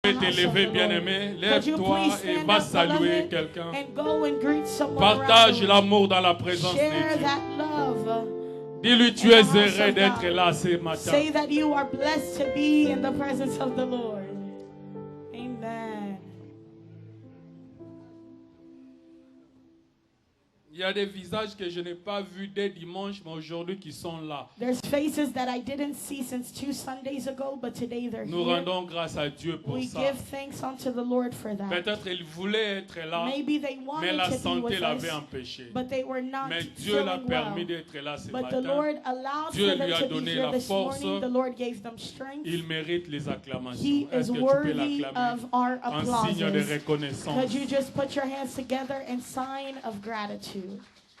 T'élever, bien-aimé, lève-toi et va saluer quelqu'un. Partage l'amour dans la présence de Dieu. Dis-lui, tu es heureux d'être là ce matin. Say that you are blessed to be in the presence of the Lord. Amen. Il y a des visages que je n'ai pas vus dès dimanche, mais aujourd'hui qui sont là. There's faces that I didn't see since 2 Sundays ago, but today they're Nous here. rendons grâce à Dieu pour We ça. give thanks unto the Lord for that. Peut-être ils voulaient être là, Maybe they mais wanted la to be santé with l'avait us, empêché. but they were not Mais Dieu l'a feeling permis well. d'être là ce But the matin. Lord allowed Dieu for them lui a to be donné here la this force. morning. The Lord gave them strength. Il mérite les acclamations. He Est-ce is que tu peux worthy l'acclamer of our en signe de applauses. reconnaissance? Could you just put your hands together in sign of gratitude?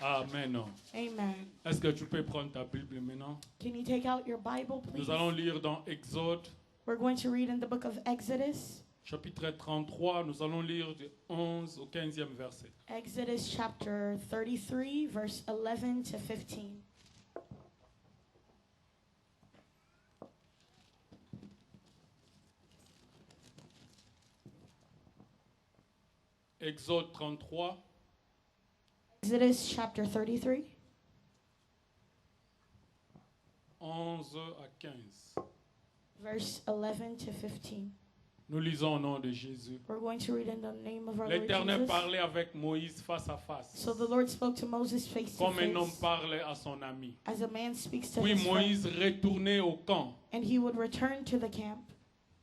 Amen. Amen. Est-ce que tu peux prendre ta Bible maintenant? Can you take out your Bible, please? Nous allons lire dans Exode, We're going to read in the book of Exodus. chapitre 33. Nous allons lire du 11 au 15e verset. Exodus chapter 33, verse 11 to 15. Exode 33, Exodus chapter 33, 11 à 15. verse 11 to 15. Nous lisons au nom de Jésus. We're going to read in the name of our Lord L'Éternel Jesus. parlait avec Moïse face à face, So the Lord spoke to Moses face to comme un homme face, parle à son ami. as a man speaks to Puis his friend. Moïse retournait au camp, And he would return to the camp.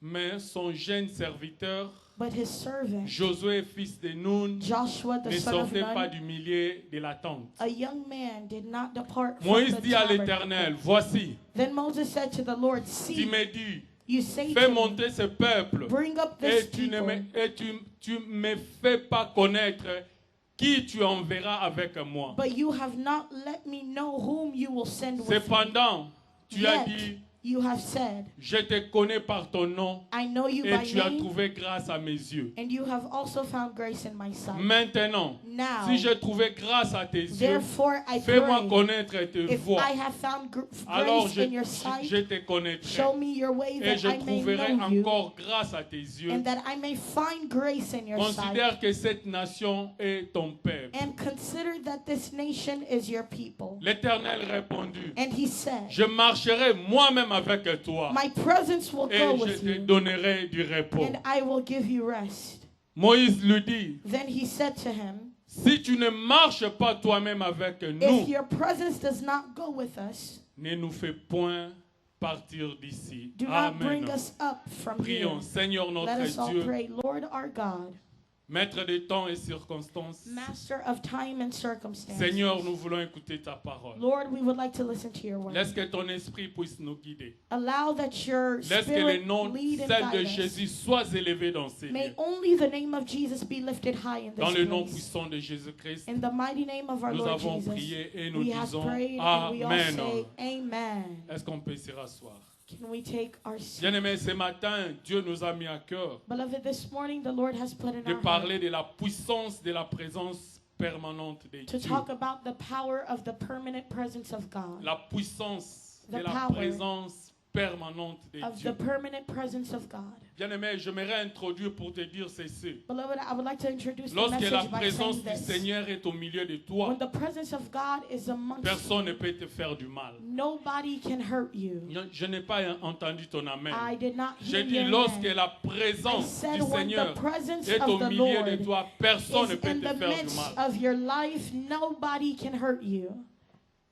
mais son jeune serviteur, But his servant, Josué, fils de Nun, Joshua the ne son of sortait pas Nun, du milieu de la tente. a young man, did not depart from Moïse the dit à tabernacle. l'Éternel, voici, Then Moses said to the Lord, tu see, me dis, you say fais to me, monter ce peuple, bring up et this tu ne people, me, et tu me fais pas connaître qui tu enverras avec moi. but you have not let me know whom you will send with me. Cependant, tu as Yet dit, you have said, je te connais par ton nom, I know you et by tu as name, trouvé grâce à mes yeux. and you have also found grace in my sight. Maintenant, Now, si j'ai trouvé grâce à tes yeux, therefore I fais-moi pray, connaître tes if voies. I have found Alors grace in your sight, je te connaîtrai. show me your way Et that je I may trouverai know you, encore grâce à tes yeux. and that I may find grace in your sight. Considère que cette nation est ton peuple. And consider that this nation is your people. L'Éternel répondit, And he said, je marcherai moi-même avec toi my presence will et go je with te you, donnerai du repos. and I will give you rest. Moïse lui dit, Then he said to him, si tu ne marches pas toi-même avec if nous, your presence does not go with us, ne nous fais point partir d'ici. do not Amen. bring us up from here. Prions, Seigneur Let us notre all Dieu, pray. Lord our God, maître des temps et circonstances, master of time and circumstances. Seigneur, nous voulons écouter ta parole. Lord, we would like to listen to your word. Laisse que ton esprit puisse nous guider. Allow that your Laisse que le spirit nom lead and celle de guide us. Jésus soit élevé dans ces May lieux. only the name of Jesus be lifted high in Dans this le nom place. puissant de Jésus-Christ, In the mighty name of our nous Lord avons Jesus, prié et nous we have disons prayed and we all Amen. say Amen. Est-ce qu'on peut se rasseoir? Can we take our seat? Bien-aimés, ce matin, Dieu nous a mis à cœur Beloved, this morning the Lord has put in de our parler heart de la puissance de la présence permanente de to Dieu. talk about the power of the permanent presence of God. La puissance de The la power présence permanente de Of the Dieu. permanent presence of God. Bien-aimé, j'aimerais introduire pour te dire ceci. Beloved, I would like to introduce the Lorsque la message by présence saying du this. Seigneur est au milieu de toi, When the presence of God is amongst personne ne you, peut te faire du mal. nobody can hurt you. Je n'ai pas entendu ton amen. I did not J'ai hear dit, your lorsque amen. la I présence said du when the Seigneur presence est of au the milieu de Lord toi, personne ne is peut in te the faire du midst mal. of your life, nobody can hurt you.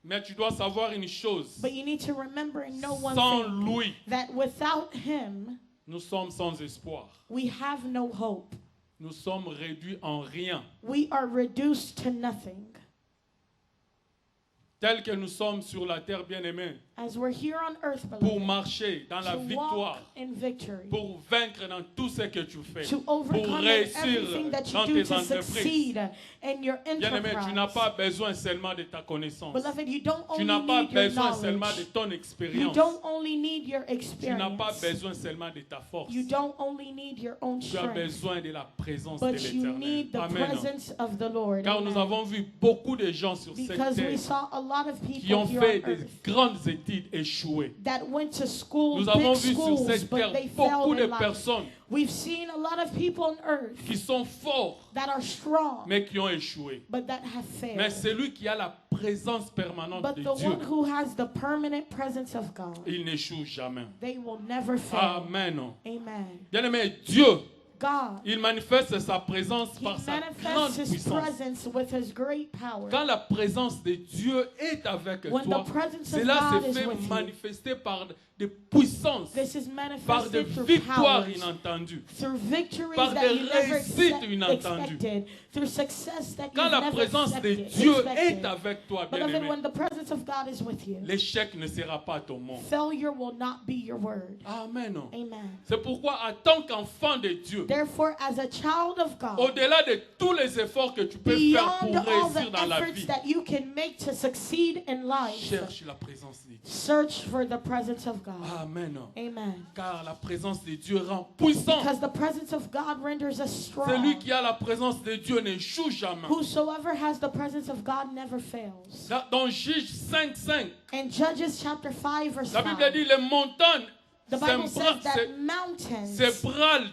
Mais tu dois savoir une chose. But you need to remember and know one Sans thing, lui, that without him, nous sommes sans espoir. we have no hope. Nous sommes réduits en rien. We are reduced to nothing. Tel que nous sommes sur la terre, bien-aimés, As we're here on earth, pour beloved, marcher dans la to victoire, walk in victory, pour vaincre dans tout ce que tu fais, to pour overcome in réussir everything that you dans do tes to entreprises. succeed in your Bien-aimé, tu n'as pas enterprise. besoin seulement de ta connaissance. Beloved, you don't Tu only n'as pas need your besoin seulement de knowledge. ton You expérience. don't only need your Tu n'as pas experience. besoin seulement de ta force. You don't only need your own Tu as strength. besoin de la présence de But you l'Éternel. need the Amen. presence of the Lord. Car nous Amen. avons vu beaucoup de gens sur cette Because we terre saw a lot of people qui ont here fait on des earth grandes études échouées. that went to school, Nous avons big vu sur schools, cette but terre they beaucoup failed de in life. personnes We've seen a lot of people on earth qui sont forts, that are strong, mais qui ont échoué. but that have Mais failed. celui qui a la présence permanente But de the Dieu, one who has the permanent presence of God, il n'échoue jamais. they will never fail. Amen. Amen. Bien-aimé, Dieu, God, il manifeste sa présence He par sa grande manifests His puissance. presence with His great power. Quand la présence de Dieu est avec When toi, the presence of cela God se is fait with you, manifester par des puissances, this is par des manifested through victoires powers, inattendues. through victories par that des you never réussites inattendues. expected, through success that Quand you la never présence de expected. Dieu est avec toi, Beloved, bien-aimé, when the presence of God is with you, l'échec ne sera pas ton mot. failure will not be your word. Amen. Amen. C'est pourquoi, en tant qu'enfant de Dieu, Therefore, as a child of God, au-delà de tous les efforts que tu peux faire pour beyond all réussir the dans la efforts vie, that you can make to succeed in life, cherche la présence de Dieu. search for the presence of God. Amen. Amen. Car la présence de Dieu rend puissant. Because the presence of God renders us strong. Celui qui a la présence de Dieu n'échoue jamais. Whosoever has the presence of God never fails. Dans Juge 5:5, In Judges chapter 5 verse la Bible 5, dit les montagnes the Bible says that mountains s'ébranlent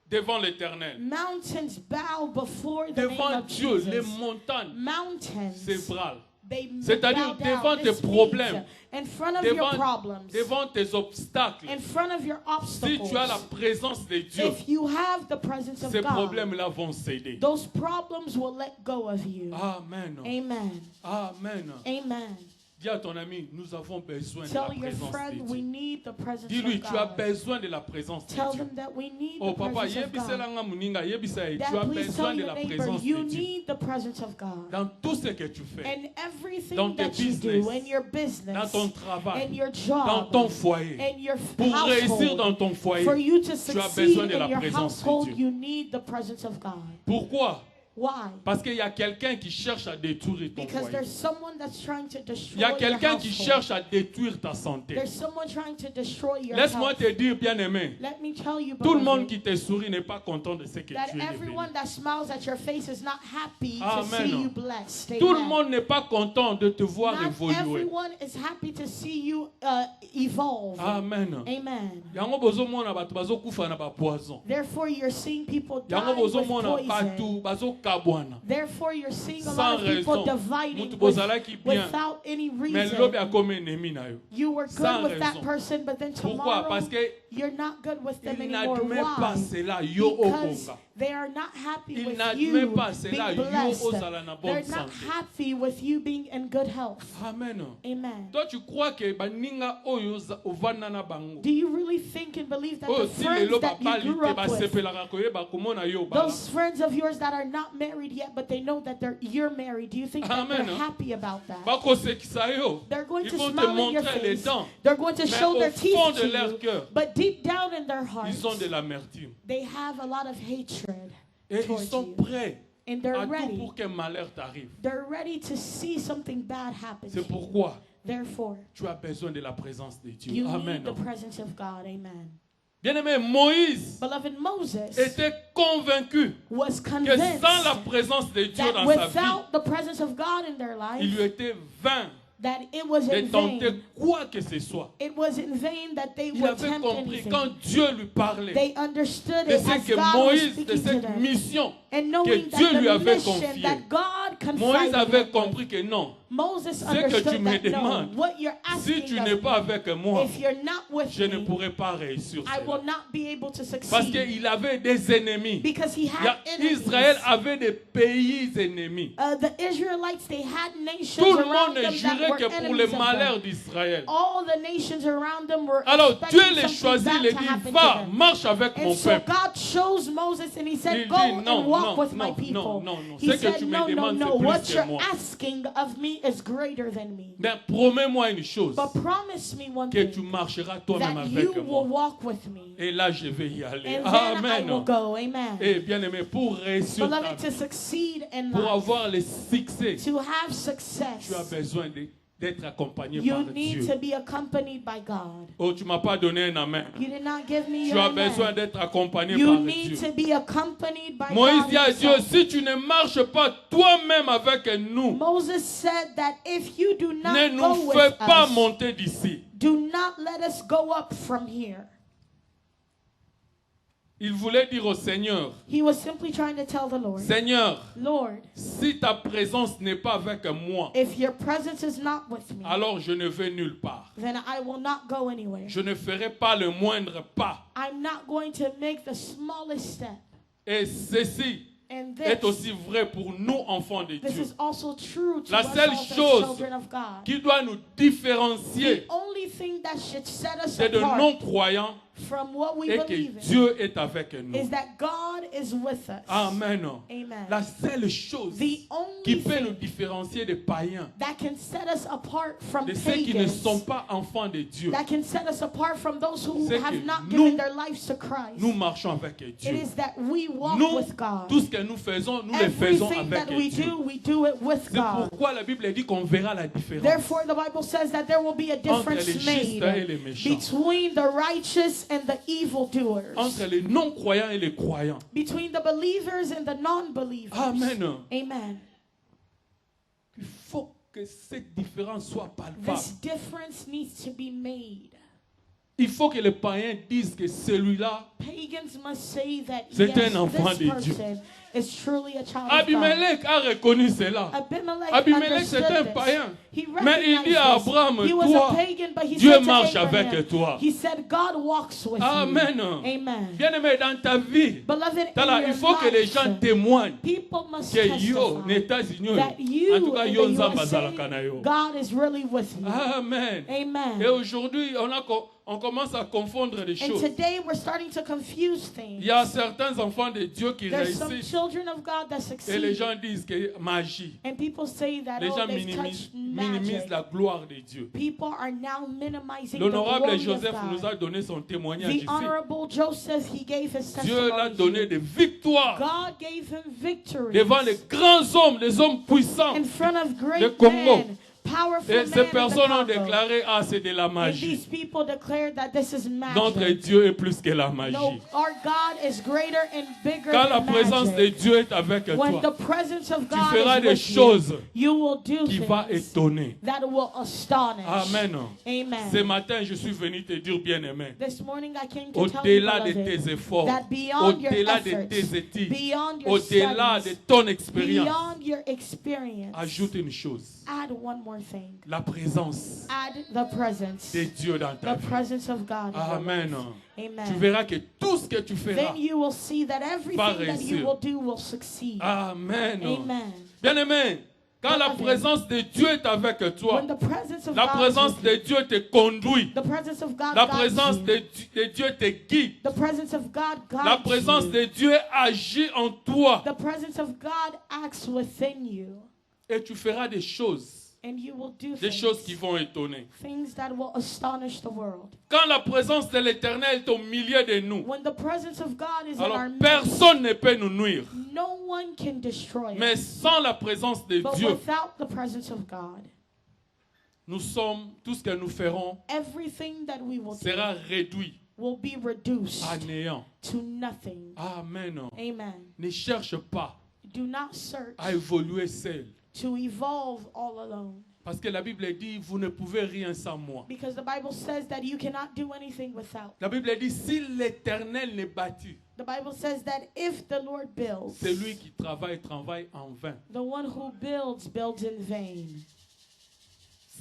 devant l'Éternel. mountains bow before the name Devant of Dieu, les Jesus. montagnes Mountains, s'ébranlent. they C'est-à-dire bow down. devant tes This problèmes, means in front of your devant, problems, devant tes obstacles. in front of your Si obstacles, tu as la présence de Dieu, if you have the presence of ces God, problèmes-là vont céder. those problems will let go of you. Amen. Amen. Amen. Amen. Dis à ton ami, nous avons besoin de la Tell your présence friend de we Dieu. need the presence Dis-lui, of tu as God. besoin de la présence de Tell Dieu. them that we need Oh the papa, presence of yebisela God. nga muninga, yebisa ye, tu as That please besoin tell de your la neighbor présence you de Dieu. need the presence of God. Dans tout ce que tu fais, And everything dans tes that you business, do, in your dans business, ton travail, in your dans job, ton foyer, in your pour réussir dans household, ton foyer, for you to tu as succeed besoin de in la your présence de household, Dieu. you need the presence of God. Pourquoi? Why? Parce qu'il y a quelqu'un qui cherche à détruire ton Because foyer. there's someone that's trying to Il destroy y a your quelqu'un qui household. cherche à détruire ta santé. There's someone trying to destroy your Laisse-moi health. te dire, bien-aimé, Let me tell you, tout le monde beloved, qui te sourit n'est pas content de ce que that tu es devenu. everyone that smiles at your face is not happy to Amen. see you blessed. Tout le Amen. monde n'est pas content de te voir Not évoluer. everyone is happy to see you evolve. Amen. Amen. Yango bozomona bato bazokufa na ba poison. Therefore, you're seeing people Yango die with bozomona poison. bato bazokabwana. Therefore, you're seeing a Sans lot of people raison. dividing Mutu bozalaki bien. without any Mais lobi reason. akome ennemi na yo. You were Sans good with that raison. person, but then Pourquoi? tomorrow Parce que you're not good with them il anymore. n'admet pas Why? cela yo Because okonga. they are not happy Il with n'admet you pas cela, being yo blessed. ozala na bonne They're not santé. happy with you being in good health. Amen. Amen. Toi tu crois que baninga oyo ovanda na bango. Do you really think and believe that Oyo the si friends lelo that you babali grew te up with, basepelaka koyeba komona yo bala. those friends of yours that are not married yet, but they know that you're married, do you think that Amen. they're happy about that? Bakosekisa yo. They're going Ils to vont te smile in your montrer les face. dents. They're going to Mais show au their teeth fond to de leur you. cœur, But deep down in their hearts, ils ont de l'amertume. they have a lot of hatred Et ils towards sont you. prêts And à they're tout ready. pour que malheur t'arrive. They're ready to see something bad happen to C'est you. pourquoi Therefore, tu as besoin de la présence de Dieu. you Amen. need the presence of God. Amen. Bien-aimé, Moïse Beloved, Moses était convaincu was que convinced sans la présence de Dieu that dans sa vie, without the presence of God in their il lui life, était vain that it was de in tenter vain. quoi que ce soit. It was in vain that they Il would avait tempt compris anything. quand Dieu lui parlait They understood de it ce as que God was Moïse, de speaking to cette them. mission, And que knowing Dieu that lui the avait mission confiée. that God Moïse confided avait him with, compris que non, Moses ce que tu understood me that no, demandes, what you're si asking tu n'es of pas me, avec moi, if you're not with je ne me, pourrai pas réussir I will cela. not be able to Parce succeed. qu'il avait des ennemis. Because he had enemies. Israël avait des pays ennemis. The Israelites, they had nations Tout le around monde them that jurait were que pour enemies le of them. malheur d'Israël. All the nations around them were Alors Dieu expecting les something choisit, bad il les to dit, happen va, to them. marche avec And mon so peuple. God chose Moses and he Il said, dit, go non, and walk non, with my non, people. non, non, non. He Ce que said, tu me no, demandes, no, c'est what plus you're que moi. asking of me is greater than me. Mais promets-moi une chose, But promise me one que tu thing, marcheras toi-même that avec you will moi. walk with me. Et là, je vais y aller. And then I will Amen. go. Amen. Et bien aimé, pour réussir ta Beloved, to vie, succeed in pour life, avoir le succès, to have tu as success, besoin de d'être accompagné You par need Dieu. to be accompanied by God. Oh, tu m'as pas donné un amen. You did not give me Tu your as besoin amen. d'être accompagné You par need Dieu. to be accompanied by Moïse God dit à Dieu, himself. si tu ne marches pas toi-même avec nous, Moses said that if you do ne not nous go fais with pas us, monter d'ici. do not let us go up from here. Il voulait dire au Seigneur, He was simply trying to tell the Lord, Seigneur, Lord, si ta présence n'est pas avec moi, if your presence is not with me, alors je ne vais nulle part. then I will not go anywhere. Je ne ferai pas le moindre pas. I'm not going to make the smallest step. Et ceci And est this, aussi vrai pour nous, enfants de this Dieu. is also true to La us seule all as chose children of God. qui doit nous différencier The only thing that should set us c'est de apart non-croyants from what we et que believe in Dieu est avec nous. is that God is with us. Amen. Amen. La seule chose The qui only peut nous thing différencier des païens, that can set us apart from de ceux qui ne sont pagans, pas enfants de Dieu, that can set us apart from those who c'est have que not nous, given their lives to Christ. nous marchons avec It Dieu. is that we walk Nous, with God. tout ce que nous faisons, nous le faisons Everything avec that we Dieu. do it with C'est God. pourquoi la Bible dit qu'on verra la différence Therefore, the Bible says that there will be a entre les difference justes et made les méchants, between the righteous and the evildoers, entre les non-croyants et les croyants. between the believers and the non-believers. Amen. Amen. Il faut que cette différence soit palpable. This difference needs to be made. Il faut que les païens disent que celui-là, Pagans must say that c'est yes, un enfant this de Dieu. person is truly a child of God. Abimelech a reconnu cela. Abimelech c'est un païen. Mais il dit à Abraham, toi, Dieu marche avec toi. He said, God walks with Amen. you. Amen. Bien-aimé, dans ta vie, Beloved, il faut que les gens témoignent people must que yo, testify États-Unis, that you en tout cas, in yo the nzamba USA, azalaka na yo. God is really with you. Amen. Amen. Et aujourd'hui, on commence à confondre les And choses. today we're starting to confuse things. Il y a certains enfants de Dieu qui There's some réussissent children of God that et les succeed. gens disent que magie. And people say that Les gens they've touched minimisent magic. la gloire de Dieu. People are now minimizing the L'honorable glory Joseph of nous God. a donné son témoignage The ici. honorable Joseph, he gave his Dieu l'a donné testimony. des victoires God gave him victory devant les grands hommes, les hommes puissants. in front of Le great Congo. men, powerful Et men ces in the personnes ont Congo. déclaré, ah, c'est de la And magie. these people declared that this is Notre magic. Dieu est plus que la No, magie. our God is greater and bigger Quand la than présence de magic. Dieu est avec When toi, the presence of tu God feras is des with choses you will do qui vont things étonner. that will astonish. Amen. Amen. Ce matin, je suis venu te dire, bien-aimé, This morning I came to tell you, au-delà de beloved, tes efforts, that beyond your au-delà de efforts, tes études, beyond your au-delà de studies, ton expérience, beyond your experience, ajoute une chose, add one more thing. la présence Add the presence. de Dieu dans ta The vie. presence of God. in your Amen. life. Tu Amen. verras que tout ce que tu feras, Then you will see that everything that you réussir. will do will succeed. Amen. Amen. Bien-aimé, quand la présence de Dieu est avec toi, When the presence of la God présence is de with you, Dieu te conduit, the presence of God la guides présence you. de Dieu te guide, The presence of God la guides présence you. de Dieu agit en toi The presence of God acts within you, et tu feras des choses and you will do des choses qui things, vont étonner. things that will astonish the world. Quand la présence de l'Éternel est au milieu de nous, When the presence of God is in alors our midst, personne ne peut nous nuire. no one can destroy Mais us. sans la présence de But Dieu, without the presence of God, nous sommes, tout ce que nous ferons everything that we will do sera réduit will be reduced à néant. to nothing. Amen. Amen. Ne cherche pas Do not search à évoluer seul. to evolve all alone. Parce que la Bible dit, vous ne pouvez rien sans moi. Because the Bible says that you cannot do anything without. La Bible dit, si l'Éternel n'est bâti, The Bible says that if the Lord builds, celui qui travaille, travaille en vain. the one who builds, builds in vain.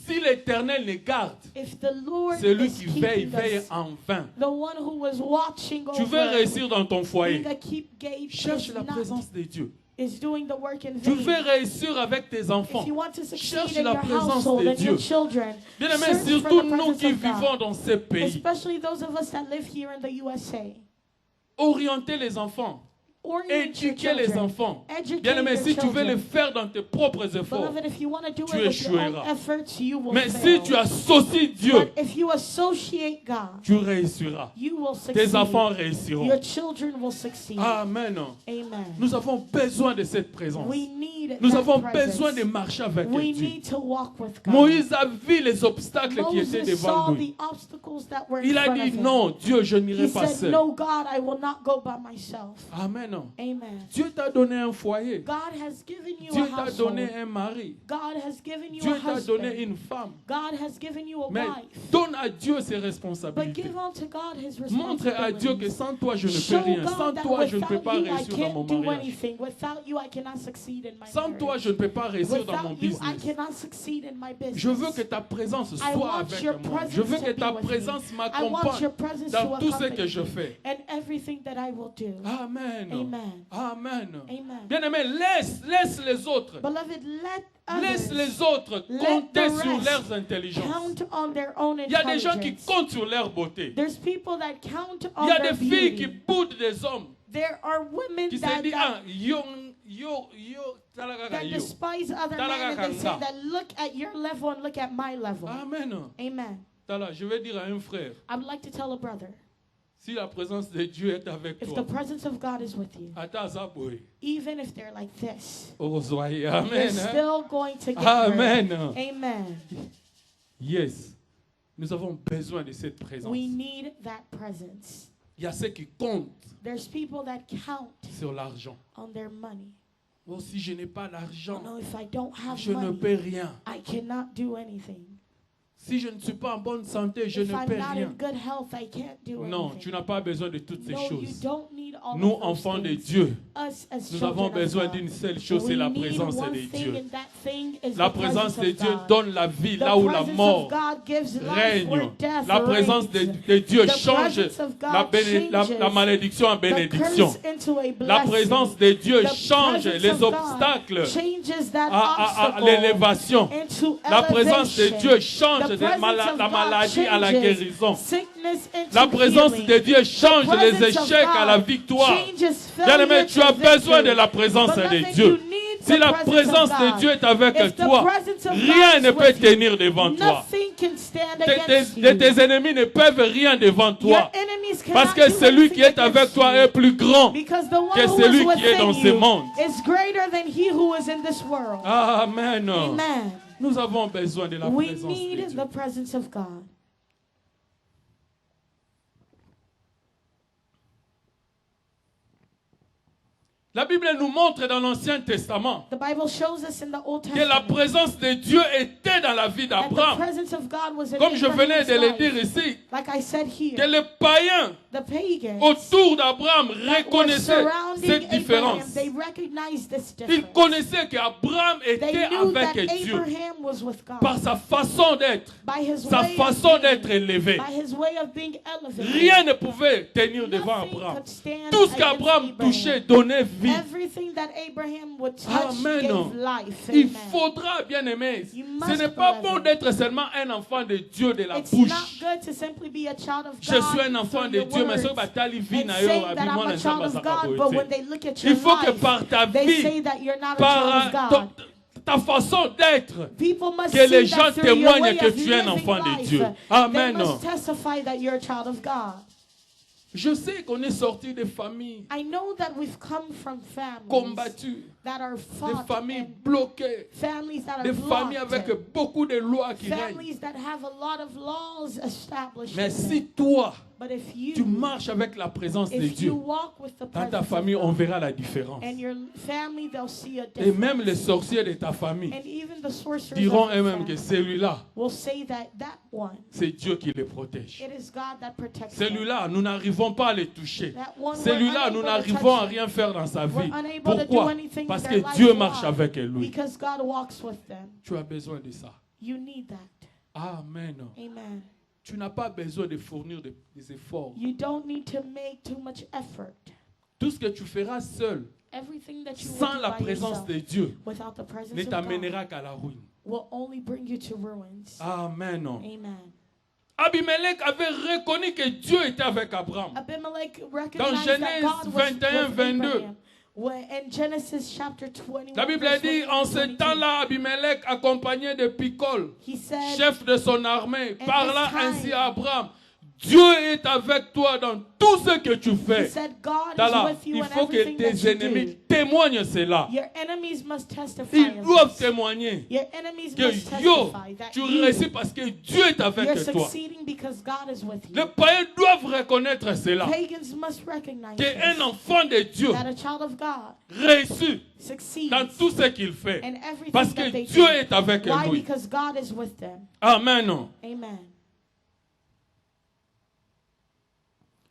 Si l'Éternel les garde, If the Lord celui is qui veille, keeping veille us, en vain. the one who was watching Tu veux over réussir dans ton in foyer. the keep gate Cherche is la not- présence de Dieu. is doing the work in Tu vain. veux réussir avec tes enfants. If you want to succeed Cherche in la your présence household de and your Dieu. children, Bien-aimés, search for surtout the nous presence qui of God. vivons dans ces pays, Especially those of us that live here in the USA. orienter les enfants, Orient your éduquer les children. enfants. Educate Bien-aimés, your si tu veux children. le faire dans tes propres efforts, Beloved, if you want to do tu it with your own échoueras. efforts, you will mais si fail. tu associes Dieu, But if you associate God, tu réussiras. you will Tes succeed. enfants réussiront. Your children will succeed. Amen. Amen. Nous avons besoin de cette présence. We need Nous avons besoin de marcher avec Dieu. Moïse a vu les obstacles qui étaient devant lui. Il a dit non, Dieu, je n'irai pas seul. Amen. Dieu t'a donné un foyer. Dieu t'a donné un mari. Dieu t'a donné une femme. Mais donne à Dieu ses responsabilités. Montre à Dieu que sans toi je ne peux rien. Sans toi je ne peux pas réussir dans mon mariage. Sans toi je ne peux pas réussir dans mon business. Je veux que ta présence soit avec moi. Je veux que ta présence m'accompagne dans tout ce que je fais. Amen. Amen. Bien-aimé, laisse les autres. Laisse les autres compter sur leurs intelligences. Il y a des gens qui comptent sur leur beauté. Il y a des filles qui boudent des hommes. There are women qui that, se disent, that despise other men and they say that look at your level and look at my level. Amen. Amen. Je vais dire à un frère. I would like to tell a brother. Si la présence de Dieu est avec if toi, the presence of God is with you, even if they're like this, Amen. you're still going to get Amen. hurt. Amen. Yes. Nous avons besoin de cette présence. We need that presence. Il y a ceux qui comptent There's people that count sur l'argent. on their money. Oh, si je n'ai pas l'argent, if I don't have je ne peux rien. I cannot do anything. Si je ne suis pas en bonne santé, je ne peux rien. Non, tu n'as pas besoin de toutes ces choses. Nous, enfants de Dieu, nous avons besoin d'une seule chose, c'est la présence de Dieu. La présence de Dieu donne la vie là où la mort règne. La présence de Dieu change la malédiction en bénédiction. La présence de Dieu change les obstacles à l'élévation. La présence de Dieu change la maladie à la guérison. La présence de Dieu change les échecs à la victoire. Bien-aimé, tu as besoin de la présence de Dieu. Si la présence de Dieu est avec toi, rien ne peut tenir devant toi. Tes ennemis ne peuvent rien devant toi. Parce que celui qui est avec toi est plus grand que celui qui est dans ce monde. Amen. Nous avons besoin de la présence de Dieu. La Bible nous montre dans l'Ancien Testament que la présence de Dieu était dans la vie d'Abraham. Comme je venais de le dire ici, que les païens autour d'Abraham reconnaissaient cette différence. Ils connaissaient qu'Abraham était avec Dieu par sa façon d'être, sa façon d'être élevé. Rien ne pouvait tenir devant Abraham. Tout ce qu'Abraham touchait donnait vie. Amen. Il faudra, bien aimé, ce n'est pas bon d'être seulement un enfant de Dieu de la bouche. Je suis un enfant de Dieu, mais ce il faut que par ta vie, par ta façon d'être, que les gens témoignent que tu es un enfant de Dieu. Amen. Je sais qu'on est sorti de familles combattues, des familles bloquées, des familles avec beaucoup de lois qui règnent. Mais si toi, tu marches avec la présence de Dieu, dans ta famille, on verra la différence. Et même les sorciers de ta famille diront eux-mêmes que celui-là, c'est Dieu qui les protège. Celui-là, nous n'arrivons pas à le toucher. Celui-là, nous n'arrivons à rien faire dans sa vie. Pourquoi? Parce que Dieu marche avec lui. Tu as besoin de ça. Amen. Tu n'as pas besoin de fournir des efforts. Tout ce que tu feras seul, sans la présence de Dieu, ne t'amènera qu'à la ruine. Amen. Abimelech avait reconnu que Dieu était avec Abraham. Dans Genèse 21, 22. La Bible dit, en ce temps-là, Abimelech, accompagné de Picol, chef de son armée, parla ainsi à Abraham. Dieu est avec toi dans tout ce que tu fais. He said God T'as is là, with you il in faut que everything that tes you ennemis do. témoignent cela. Your enemies must testify Ils of doivent this. témoigner Your enemies que must yo, testify that tu you, réussis parce que Dieu est you're avec toi. succeeding because God is with you. Les païens doivent reconnaître cela. Pagans must recognize Qu'un this, enfant de Dieu that a child of God réussit succeeds dans tout ce qu'il fait. in everything Parce that que they Dieu do. est avec Why? lui. Because God is with them. Amen. Amen.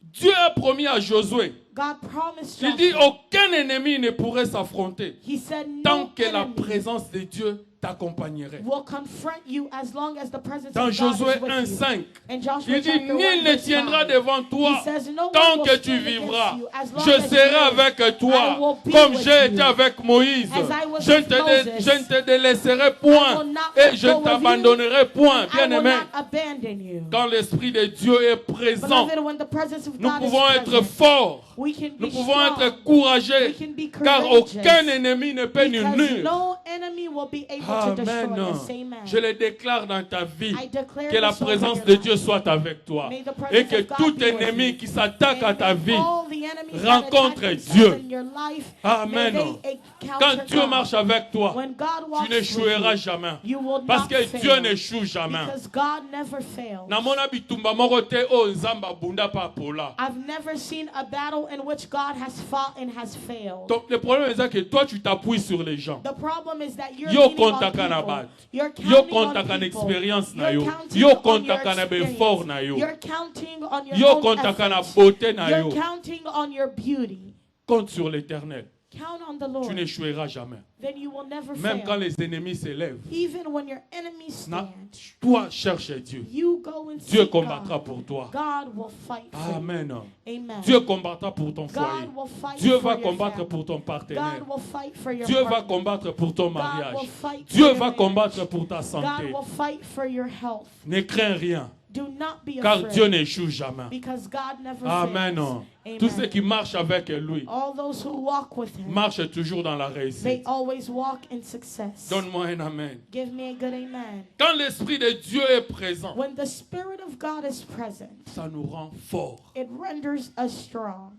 Dieu a promis à Josué. God promised Il dit Joshua. aucun ennemi ne pourrait s'affronter He said tant no que la enemy présence de Dieu t'accompagnerait. will confront you as long as the presence Dans of God Josué is with 1:5, you. In Joshua il dit chapter 1, nul ne verse tiendra 5, devant toi he says, no one tant will que tu stand vivras. against you as long Je as you serai live. avec I toi will be comme with j'ai été you. avec Moïse. As I was Je with ne te délaisserai I point will not et let je go ne of t'abandonnerai point. I Bien will aimé, not abandon you. quand l'Esprit de Dieu est présent, Beloved, when the presence of nous God pouvons is être present, forts. we can Nous be pouvons strong. être courageux. We can be Car courageous. aucun ennemi ne peut nous Because nuire. no enemy will be able to destroy Amen. us. Amen. Je le déclare dans ta vie. I declare Que la this over présence your de life. Dieu soit avec toi. May the presence Et que of God tout be with ennemi you. qui s'attaque à ta And vie all the enemies that rencontre attack Dieu. themselves in your life, Amen. may they encounter Quand Dieu God. marche avec toi, When God walks tu n'échoueras with you, jamais. you will Parce not que fail. Dieu n'échoue jamais. Because God never fails. Namona bitumba moko te o nzamba bunda pa pola. I've never seen a battle in which God has fought and has failed. Donc le problème est que toi tu t'appuies sur les gens. The problem is that you're Yo leaning on kontaka na people. bat. You're Yo counting on kontaka na people. expérience na You're yo. counting Yo on your kontaka na experience. befort na yo. You're counting on your Yo own kontaka na efforts. beauté na You're yo. counting on your beauty. Compte sur l'Éternel. Count on the Tu Lord. n'échoueras jamais. Then you will never Même quand fail. les ennemis s'élèvent, Even when your enemies na- stand, toi cherche Dieu. you go and Dieu seek combattra God. pour toi. God will fight for Amen. you. Amen. Dieu combattra pour ton foyer. God will fight Dieu for va your combattre family. pour ton partenaire. God will fight for your Dieu va partner. combattre pour ton God mariage. will fight for Dieu your va marriage. combattre pour ta God santé. will fight for your health. Ne crains rien, Do not be car afraid. Dieu n'échoue jamais. Because God never Amen. fails. Amen. Tous ceux qui marchent avec lui All those who walk with him, marchent toujours dans la they réussite. always walk in success. Donne-moi un amen. Give me a good amen. Quand l'Esprit de Dieu est présent, When the Spirit of God is present, ça nous rend forts it renders us strong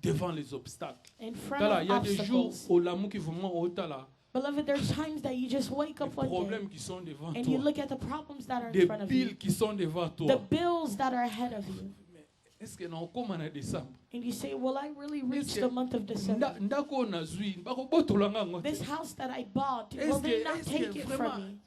devant les obstacles. in front Tala, il y of a des jours obstacles. au l'amour qui vous montre au tala, Beloved, there's times that you just wake des up one day problèmes qui sont devant and you toi, look at the problems that are in des front of you, piles qui sont devant the toi. bills that are ahead of you, Est-ce que non comme en décembre? and you say, will I really reach Est-ce the que month of December? ndako na zui, bako botolanga ngote. This house that I bought, Est-ce will they que- not est-ce que take it vraiment- from me?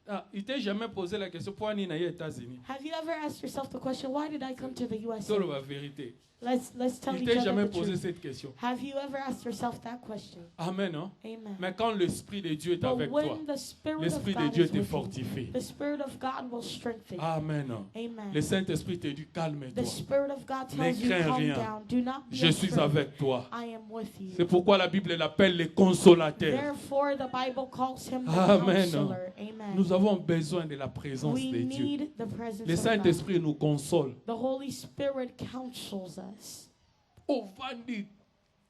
Ah, il t'a jamais posé la question pourquoi ni na les États-Unis? Have you ever asked yourself the question, why did I come to the USA? C'est la vérité. Let's tell Il each t'a other jamais the posé truth. cette question. Have you ever asked yourself that question? Amen, non? Amen. Mais quand l'Esprit de Dieu est But avec toi, when the Spirit of l'Esprit de God Dieu is te with you, fortifie. the Spirit of God will strengthen you. Amen. non? Amen. Le Saint-Esprit te dit The calme-toi. Spirit of God Ne tells you, crains calm rien. down. Do not be Je suis afraid. avec toi. I am with C'est you. pourquoi la Bible l'appelle le consolateur. Therefore, the Bible calls him the Amen. counselor. Amen. Nous avons besoin de la présence We de Dieu. need the presence Le of God. Saint-Esprit nous console. The Holy Spirit counsels us. Oh, Vandi,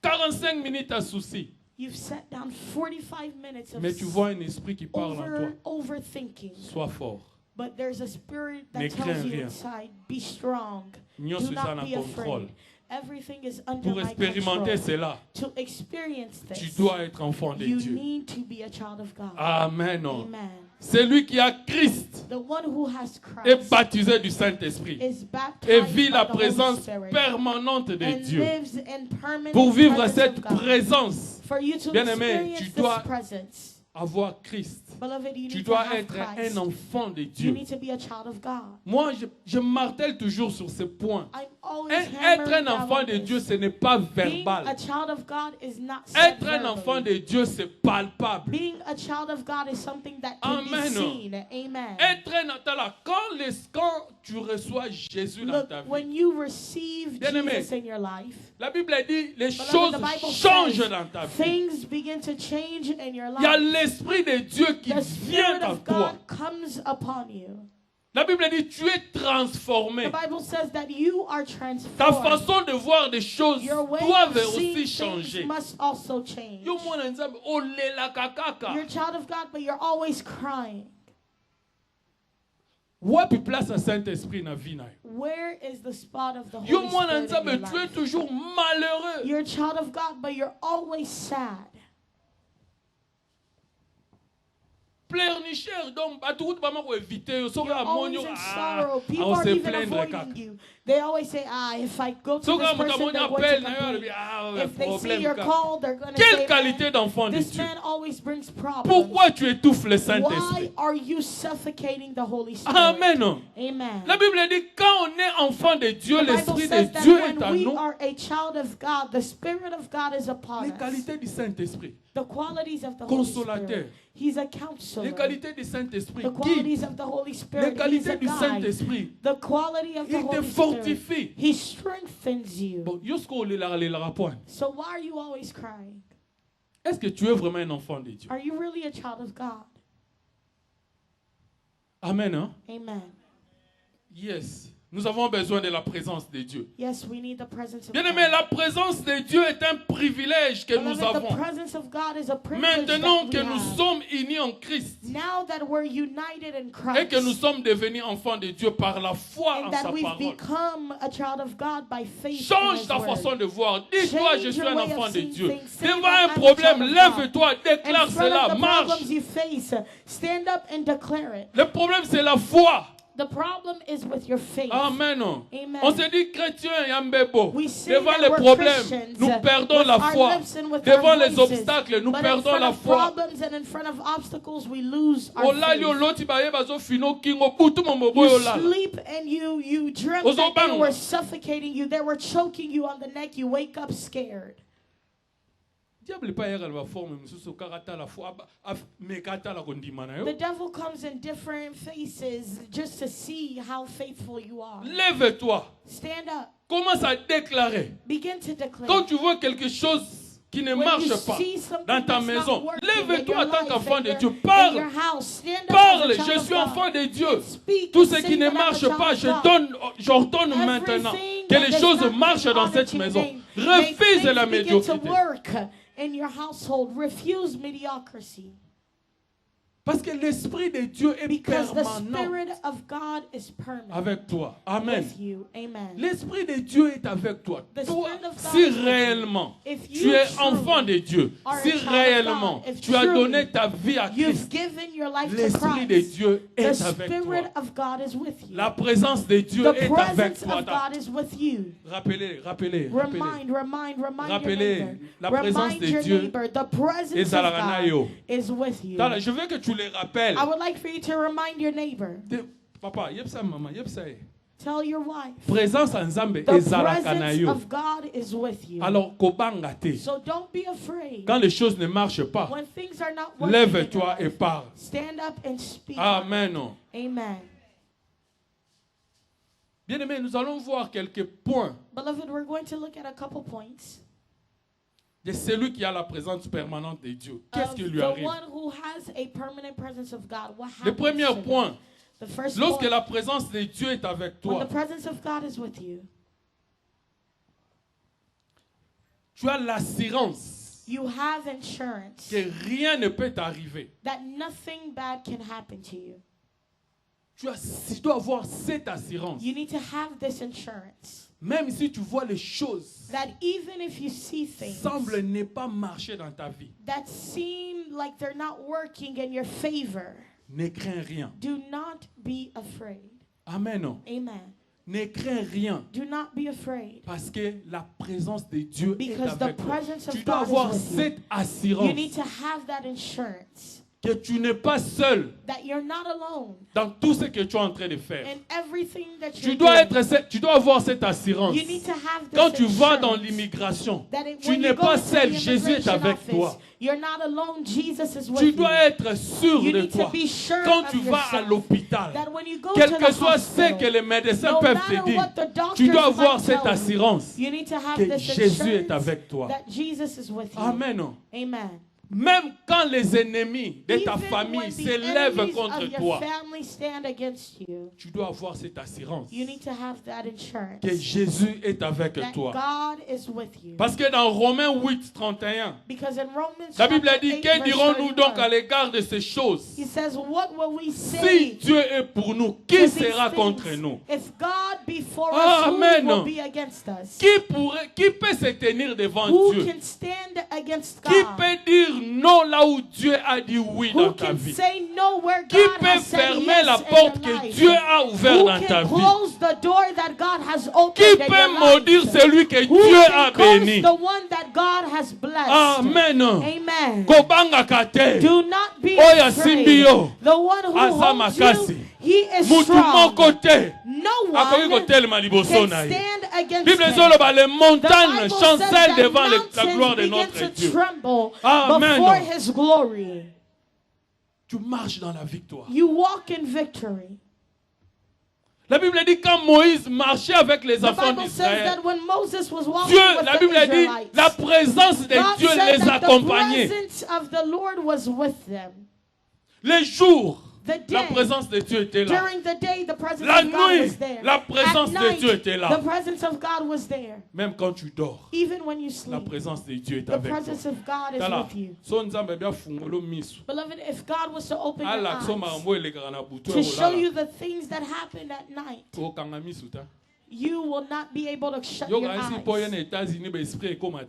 45 minutes à souci. You've sat down 45 minutes of Mais tu vois un esprit qui parle en toi. overthinking. Sois fort. But there's a spirit Ne that crains tells you rien. inside, be strong. Nous Do sommes not en be contrôle. afraid. Everything is under Pour my expérimenter control. cela, To experience tu this, dois être enfant de you Dieu. need to be a child of God. Amen. Amen. Celui qui a Christ The one who has est Christ baptisé du Saint-Esprit is et baptized vit la by the Holy présence Spirit permanente de and Dieu. lives in permanent Pour vivre presence cette of God. présence, For you to bien-aimé, experience tu this dois presence, avoir Christ. beloved, you Tu need to dois have être Christ. un enfant de You Dieu. need to be a child of God. Moi, je martèle toujours sur ce point. I'm always Être hammering un down enfant on de this. Dieu, ce n'est pas Being a verbal. child of God is not said Être un verbally. enfant de Dieu, c'est palpable. Being a child of God is something that can Amen. be seen. Amen. Être un enfant, quand tu reçois Jésus dans Look, ta vie, when you receive Bien-aimé, Jesus in your life, la Bible dit les beloved, choses the Bible changent says dans ta vie. things begin to change in your Il y a life. l'Esprit de Dieu qui The vient Spirit en of toi. God comes upon you. La Bible dit tu es transformé. The Bible says that you are Ta transformed. façon de voir des choses Your way doit of aussi seeing changer. things must also change. Yo, mwana nzambe, olelaka kaka. You're a child of God, but you're always crying. Où est place à Saint-Esprit dans la vie? Where is the spot of the Holy Yo, moi, Spirit in your tu es life? toujours malheureux. You're a child of God, but you're always sad. Pleurnicheur, donc, tout le monde va éviter. You're always in sorrow. People are even avoiding you. They always say, if I go to this person, they're going to complain. If they see your call, they're going to say, quelle qualité d'enfant de this Dieu? man always brings problems. Pourquoi tu étouffes le Why Saint-Esprit? are you suffocating the Holy Spirit? Amen. Amen. La Bible dit quand on est enfant de Dieu, The Bible l'Esprit says de that Dieu est when en we nous. are a child of God, the Spirit of God is upon Les us. qualités du Saint-Esprit. The qualities of the Holy Consolateur. Spirit. He's a counselor. Les qualités du Saint-Esprit. The qualities of the Holy Spirit. Les qualités He's a du guide. Saint-Esprit. The quality of the Il te Holy fortifie. Spirit. He strengthens you. Bon, jusqu'où les point. So why are you always crying? Est-ce que tu es vraiment un enfant de Dieu? Are you really a child of God? Amen. Hein? Amen. Yes. Nous avons besoin de la présence de Dieu. Yes, we need the presence of Bien-aimé, God. la présence de Dieu est un privilège que nous Beloved, avons. the presence of God is a privilege Maintenant that que we nous have. sommes unis en Christ Now that we're united in et que nous Christ, sommes devenus enfants de Dieu par la foi en and sa that we've parole. become a child of God by faith in Change His ta word. façon de voir. Dis-toi, je Change suis your un way enfant of de seeing Dieu. things. Say Devant that un I'm a problème, child of lève-toi, In déclare front cela, of the marche. problems you face, stand up and declare it. Le problème, c'est la foi. The problem is with your faith. Amen. Amen. On se dit chrétien et ambebo. We say Devant that les we're problèmes, Christians, nous perdons with la our foi. lips and with Devant our les voices. obstacles, nous But in perdons front la of foi. problems and in front of obstacles, we lose our Olalio faith. loti baye bazo fino kingo butu mombobo You olala. sleep and you dreamt Ozo that they banga. were suffocating you. They were choking you on the neck. You wake up scared. Diable pas yera la forme mususu karata la foi mekata la kondima na yo. The devil comes in different faces just to see how faithful you are. Lève-toi. Stand up. Commence à déclarer. Begin to declare. Quand tu vois quelque chose qui ne When marche you pas see something dans ta that's not maison, working lève-toi in en your tant life, qu'enfant in de your- Dieu. in Parle. your house, stand up Parle. as a child Je of suis God. enfant de Dieu. Speak Tout and ce say qui ne that I'm a marche child pas, of God. j'ordonne maintenant Everything que that les does choses not marchent dans honor cette to your maison. name, Refuse make la things begin to médiocrité. work in your household. Refuse mediocrity. Parce que l'Esprit de Dieu est Because the permanent Spirit of God is permanent avec toi. Amen. with you. Amen. L'Esprit de Dieu est avec toi. The Toi, Spirit of God si is with you. réellement If tu you es truly enfant de Dieu, are a si child of réellement God, if tu as truly donné ta vie à You've Christ, given your life to l'Esprit de Christ. Dieu The est avec Spirit toi. of God is with you. La présence de Dieu The est avec presence toi. of God is with you. Rappelez. Remind your Rappelez, neighbor. la présence Remind de your Dieu neighbor. The presence est of dans la God ranayo. is with you. Je veux que tu les rappelles. I would like for you to remind your neighbor. Papa, yepsa maman, yepsa. Tell your wife. Présence en Nzambe The ezalaka na presence yo. of God is with you. Alors kobanga te. So don't be afraid. Quand les choses ne marchent pas, When things are not working, lève-toi in your et life, parle. stand up and speak. Amen. Amen. Bien-aimés, nous allons voir quelques points Beloved, we're going to look at a couple points de celui qui a la présence permanente de Dieu. Qu'est-ce of qui lui the arrive? one who has a permanent presence of God. What Le happens premier to them? point, The first lorsque point, la présence de Dieu est avec when toi, the presence of God is with you, tu as l'assurance you have insurance que rien ne peut t'arriver. that nothing bad can happen to you. Tu dois avoir cette assurance. You need to have this insurance Même si tu vois les choses that even if you see things semblent ne pas marcher dans ta vie, that seem like they're not working in your favor, ne crains rien. do not be afraid. Amen. Amen. Ne crains rien. Do not be afraid. Parce que la présence de Dieu Because est the avec toi. presence of Tu dois God is avoir with you. cette You assurance need to have that insurance que tu n'es pas seul that you're not alone dans tout ce que tu es en train de faire. in everything that Tu you're dois, doing. tu dois avoir cette assurance. You need to have this Quand tu vas insurance dans l'immigration, that it- tu when n'es you go pas into seul, the Jésus est immigration avec office, toi. You're not alone, Jesus is with Tu you. dois être sûr You de need to toi. be sure Quand of tu vas à yourself l'hôpital, that when you go quel to que the soit ce hospital, que les médecins no peuvent matter te dire, what the doctors tu dois might avoir cette tell you, assurance you need to have que this Jésus est insurance avec toi. that Jesus is with you. Amen. Amen. Même quand les ennemis de ta famille s'élèvent contre toi, tu dois avoir cette assurance que Jésus est avec toi. Parce que dans Romains 8, 31, la Bible dit, que dirons-nous donc à l'égard de ces choses? Si Dieu est pour nous, qui sera contre nous? Amen. Qui peut se tenir devant Dieu? Qui peut dire non là où Dieu a dit oui dans ta vie? Qui peut fermer la porte que Dieu a ouverte dans ta vie? Qui peut maudire celui que Dieu a béni? Amen. Kobanga kate. Oya simbio. Asa makasi. Mutu moko te. Akoki kotelema liboso na ye. Bible zoloba, les montagnes chancellent devant la gloire de notre Dieu. Amen. Tu marches dans la victoire. You walk in victory. La Bible dit quand Moïse marchait avec les enfants d'Israël, Dieu, la Bible dit, la présence de Dieu les accompagnait. Les jours, la présence de Dieu était là. La nuit, la présence de Dieu était là. Même quand tu dors, la présence de Dieu est avec toi. Beloved, if God was to open your eyes to show you the things that happened at night, you will not be able to shut your eyes.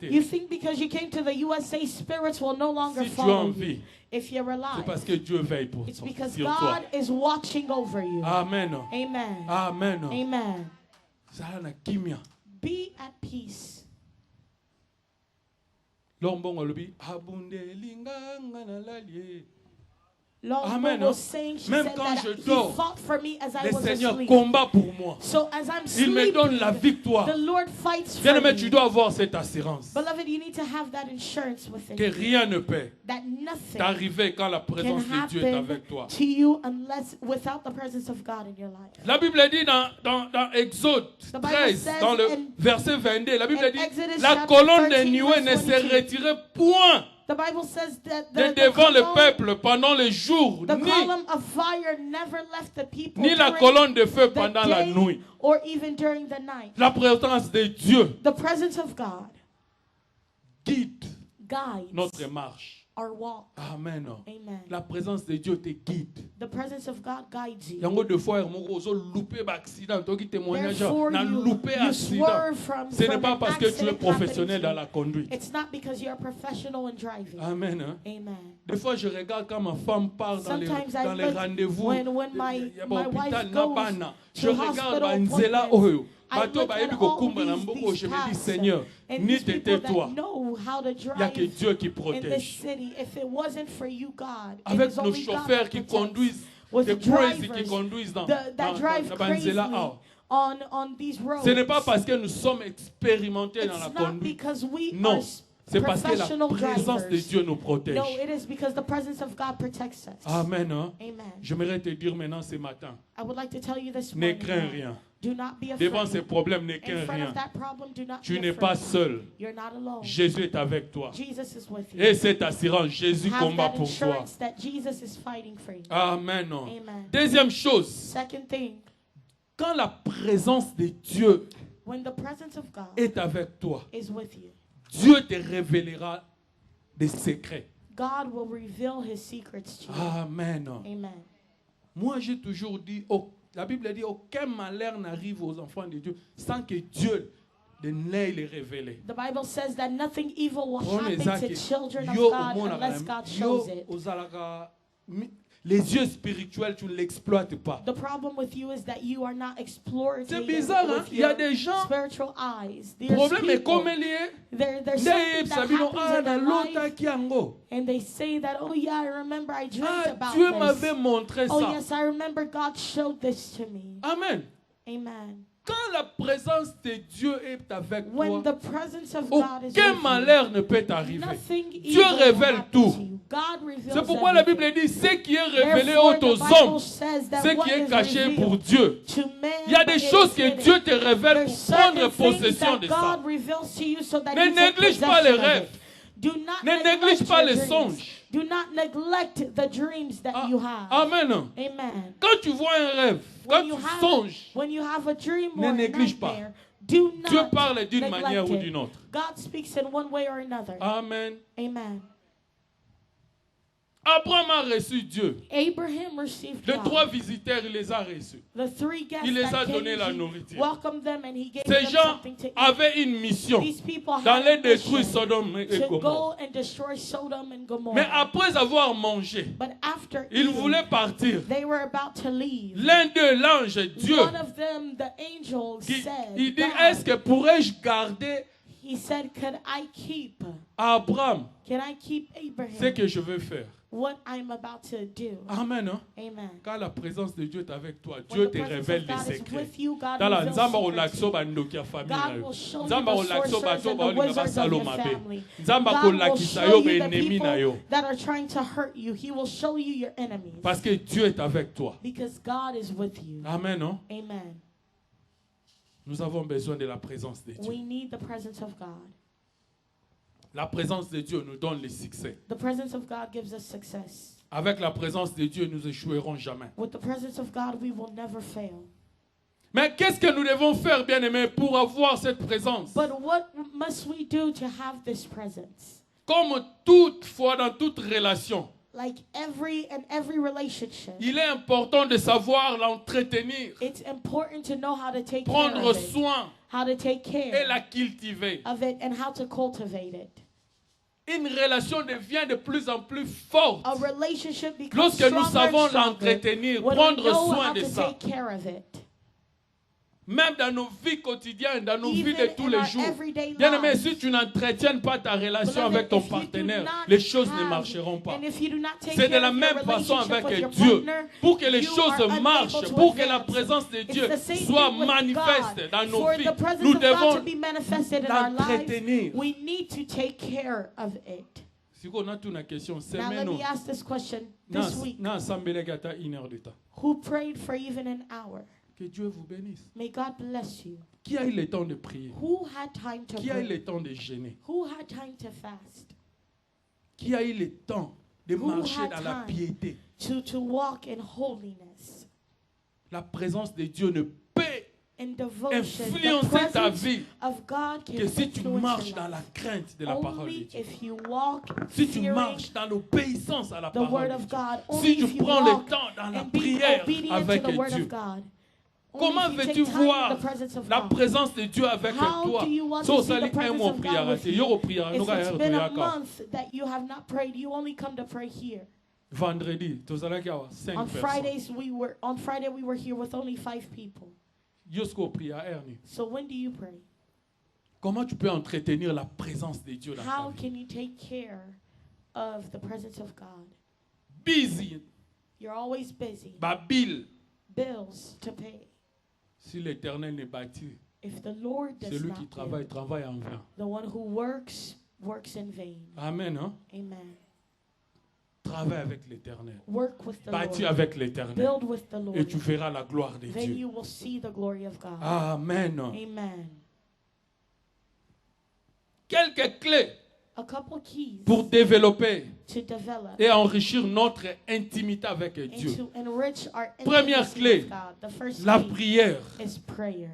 You think because you came to the USA, spirits will no longer follow you. If you're alive, it's because God is watching over you. Amen. Amen. Amen. Amen. Be at peace. Amen. Même quand je dors, le Seigneur asleep. combat pour moi. So as I'm Il me donne sleeping, la victoire. the Lord fights for Bien-aimé, me. tu dois avoir cette assurance Beloved, you need to have that insurance within que you, rien ne peut that nothing t'arriver quand la can présence de Dieu est happen avec toi. to you unless without the presence of God in your life. La Bible dit dans Exode 13, dans le verset 22, la Bible dit la colonne de nuée ne se retirait point The Bible says that de devant le peuple pendant les jours, the column of fire never left the people ni la during colonne de feu the pendant la day nuit. or even during the night. La présence de Dieu The presence of God guide guides notre marche. our walk. Amen. Amen. La présence de Dieu te guide. The presence of God guides you. Yango de fois loupé accident, toi qui témoignage Therefore, na loupé accident. Ce n'est pas parce que tu es professionnel dans la conduite. It's not because you're a professional in driving. Amen. Amen. Des fois je regarde quand ma femme part dans les rendez-vous. When my wife goes je regarde Banzela Oyo. Bateau bayebi kokumba na mboko, je me dis Seigneur, ni tais-toi. Il n'y a que Dieu qui protège. Avec nos chauffeurs qui conduisent, les crazy qui conduisent dans Banzela Oyo. Ce n'est pas parce que nous sommes expérimentés dans la conduite. Non. C'est parce que la présence de Dieu nous protège. No, it is because the presence of God protects us. Amen. Amen. J'aimerais te dire maintenant ce matin. I would like to tell you this Ne morning. crains rien. Do not be afraid. Devant ces problèmes, ne crains In front rien. of that problem, do not Tu be n'es afraid. pas seul. You're not alone. Jésus est avec toi. Jesus is with you. Et cette assurance, Jésus Have combat that pour toi. insurance that Jesus is fighting for you. Amen. Amen. Deuxième chose, Second thing, quand la présence de Dieu when the presence of God est avec toi, is with you, Dieu te révélera des secrets. God will reveal his secrets to you. Amen. Amen. Moi, j'ai toujours dit, la Bible dit, aucun malheur n'arrive aux enfants de Dieu sans que Dieu n'ait les révélé. The Bible says that nothing evil will happen to children of God unless God shows it. Les yeux spirituels, tu ne l'exploites pas. The problem with you is that you are not exploring. C'est bizarre, hein? Il y a des gens. Spiritual eyes. Le problème est comme lié. There's something that happens in their life, and they say that, oh yeah, I remember I dreamt about Dieu this. m'avait montré Oh ça. yes, I remember God showed this to me. Amen. Amen. Quand la présence de Dieu est avec When toi, the presence of God is aucun with malheur ne peut t'arriver. nothing Dieu evil will révèle happen tout. to you. God reveals C'est pourquoi la everything. Bible dit, ce qui est révélé Therefore, aux the Bible hommes, says that ce what qui est is caché revealed pour Dieu. to man, Il y a des it choses is que hidden. Dieu te révèle There's pour prendre certain things possession that de ça. God reveals to you so that Ne you take néglige pas les possession of rêves. it. Ne néglige pas les songes. Do not neglect the dreams that you have. Amen. Amen. Quand tu vois un rêve, quand tu songes, when you have a dream ne néglige pas. Do not Dieu parle d'une manière ou d'une autre. God speaks in one way or another. Amen. Amen. Abraham a reçu Dieu. Abraham received Les God. 3 visiteurs, il les a reçus. The 3 guests Il les a that donné came, la he nourriture. welcomed them and he gave Ces them gens something to eat. avaient une mission These people had d'aller a détruire mission Sodome et to Gomorrhe. go and destroy Sodom and Gomorrah. Mais après avoir mangé, But after ils eating, voulaient partir. they were about to leave. L'un d'eux, l'ange, Dieu, One of them, the angel, said, il dit, God, est-ce que pourrais-je garder he said, could I keep? à Abraham Can I keep ce Abraham? que je veux faire? What I'm about to do. Amen. Hein? Amen. Quand la présence de Dieu est avec toi, When Dieu the te presence révèle of des God is secrets. with you, God Dans la reveals nzamba secrets. olakso bandoki ya famille na God yo. will show you Nzamba the olakso sorcerers bato and the baolinga wizards of basalo your mabe. family. Nzamba God will kolakisa yo show you the ba-ennemi na yo. people that are trying to hurt you. He will show you your enemies. Parce que Dieu est avec toi. Because God is with you. Amen. Non? Amen. Nous avons besoin de la présence de Dieu. We need the presence of God. La présence de Dieu nous donne le succès. The presence of God gives us success. Avec la présence de Dieu, nous échouerons jamais. With the presence of God, we will never fail. Mais qu'est-ce que nous devons faire, bien-aimés, pour avoir cette présence? But what must we do to have this presence? Comme toutefois dans toute relation, Like every relationship, il est important de savoir l'entretenir, it's important to know how to take care prendre of it, soin how to take et care la cultiver. of it, and how to cultivate it. Une relation devient de plus en plus forte A relationship becomes lorsque nous stronger savons and stronger l'entretenir, when we prendre know soin how de to ça. take care of it. Même dans nos vies quotidiennes, dans nos Even vies de tous in les our jours. everyday Bien-aimé, lives. si tu n'entretiens pas ta relation Beloved, avec ton if you do partenaire, not les choses ne have- marcheront pas. and if you do not take C'est de care la of your même façon relationship avec with your Dieu. partner, Pour que les you choses are unable marchent, to pour que la advance. présence de It's Dieu the same soit thing with manifeste God. dans nos For vies, the presence nous of God to devons be manifested in our lives, l'entretenir. we need to take care of it. Si on a une question, c'est Now let maintenant. me ask this question this week. Na assemblée gata 1 heure de temps. Who prayed for even an hour? Que Dieu vous bénisse. May God bless you. Qui a eu le temps de prier? Who had time to Qui a eu pray? le temps de jeûner? Who had time to fast? Qui a eu le temps de Who marcher had dans la time piété? to walk in holiness La présence de Dieu ne peut and devotion? The influencer ta presence vie of God can que si tu influence marches your dans la life. crainte de la parole de Only Dieu. if you walk Si tu fearing marches dans l'obéissance à la the parole word de of Dieu. God, Si only tu if you prends le walk temps dans la and be prière obedient avec to the word Dieu. of God. Comment Only if you veux-tu take time in voir the presence of la God. présence de Dieu avec How toi? do you want So, to see sali the presence un mot of prière God with ate. you? Yoro prière, If nous it's allons been a prier encore. month that you have not prayed, you only come to pray here. Vendredi, tozalaki awa 5 On personnes. Friday we were here with only 5 people. Yosko prière erni. So when do you pray? Comment tu peux entretenir la présence de Dieu dans ta How vie? can you take care of the presence of God? Busy, You're always busy. babil. Bills to pay. Si l'Éternel n'est bâti, If the Lord does celui not qui build, travaille en vain. the one who works in vain. Amen. Hein? Amen. Travaille avec l'Éternel. Work with the Bâtis Lord. avec l'Éternel. Build with the Et tu Lord. verras la gloire de Then Dieu. you will see the glory of God. Amen. Amen. Quelques clés A couple keys pour développer to develop et enrichir notre intimité avec and Dieu. to enrich our Première intimacy clé, with God. The first la key prière. is prayer.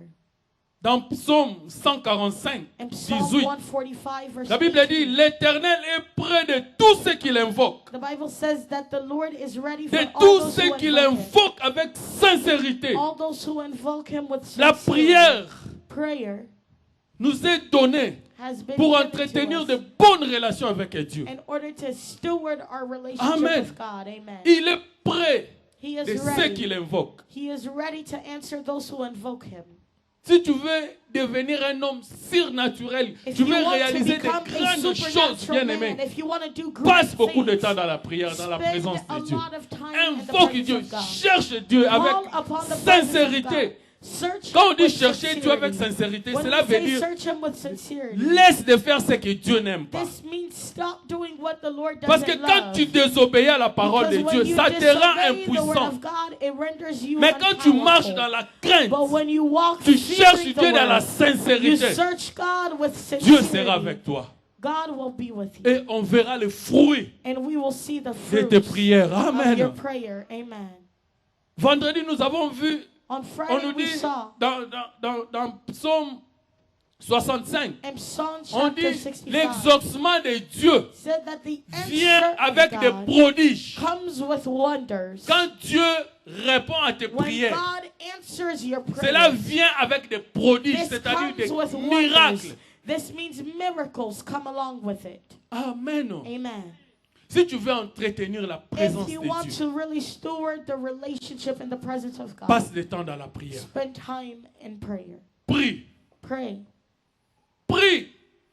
Dans Psaume 145, In Psalm 18, 145 verse la Bible dit, 18, l'Éternel est près de tous ceux qui l'invoquent. the Bible says that the Lord is ready for De all tous those ceux who qui invoke him. l'invoquent avec sincérité. All those who invoke him with La sincerity. prière Prayer nous est donnée has been pour given entretenir to de us bonnes relations avec Dieu. in order to steward our relationship Amen. with God. Amen. Il est près He is de ceux qui ready. l'invoquent. He is ready to answer those who invoke him. Si tu veux devenir un homme surnaturel, If tu you veux want to réaliser de become a grandes choses, supernatural bien-aimé, man, if you want to do great passe beaucoup de things, temps dans la prière, dans la spend présence a de Dieu. lot of time in the Invoque presence Dieu, of God. cherche Dieu avec Call upon the presence of sincérité. God. Search Quand on him dit with chercher Dieu avec sincerity. sincérité, When cela we veut say dire search him with sincerity, laisse de faire ce que Dieu n'aime pas. this means stop doing what the Lord Parce doesn't que quand love. tu désobéis à la parole de Because Dieu, when you ça te rend disobey the word impuissant. of God, it renders you Mais quand tu marches unpowerful. dans la crainte, But when you walk tu cherches fearing the Dieu dans la word, you sincérité, search God with Dieu sincerity, sera avec toi. God will be with you. Et on verra le fruit de tes prières. Amen. Your prayer. Amen. Vendredi, nous avons vu, on Friday, on nous dit dans Psaume 65, on dit l'exaucement de Dieu vient avec des prodiges. Quand Dieu répond à tes prières, cela vient avec des prodiges, c'est-à-dire des miracles. This means miracles come along with it. Amen. Amen. Si tu veux entretenir la présence de Dieu, passe du temps dans la prière. Spend time in prayer. Prie. Pray. Prie.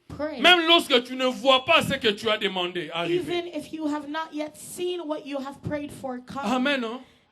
Pray. Même lorsque tu ne vois pas ce que tu as demandé arriver. Even if you have not yet seen what you have prayed for come. Amen.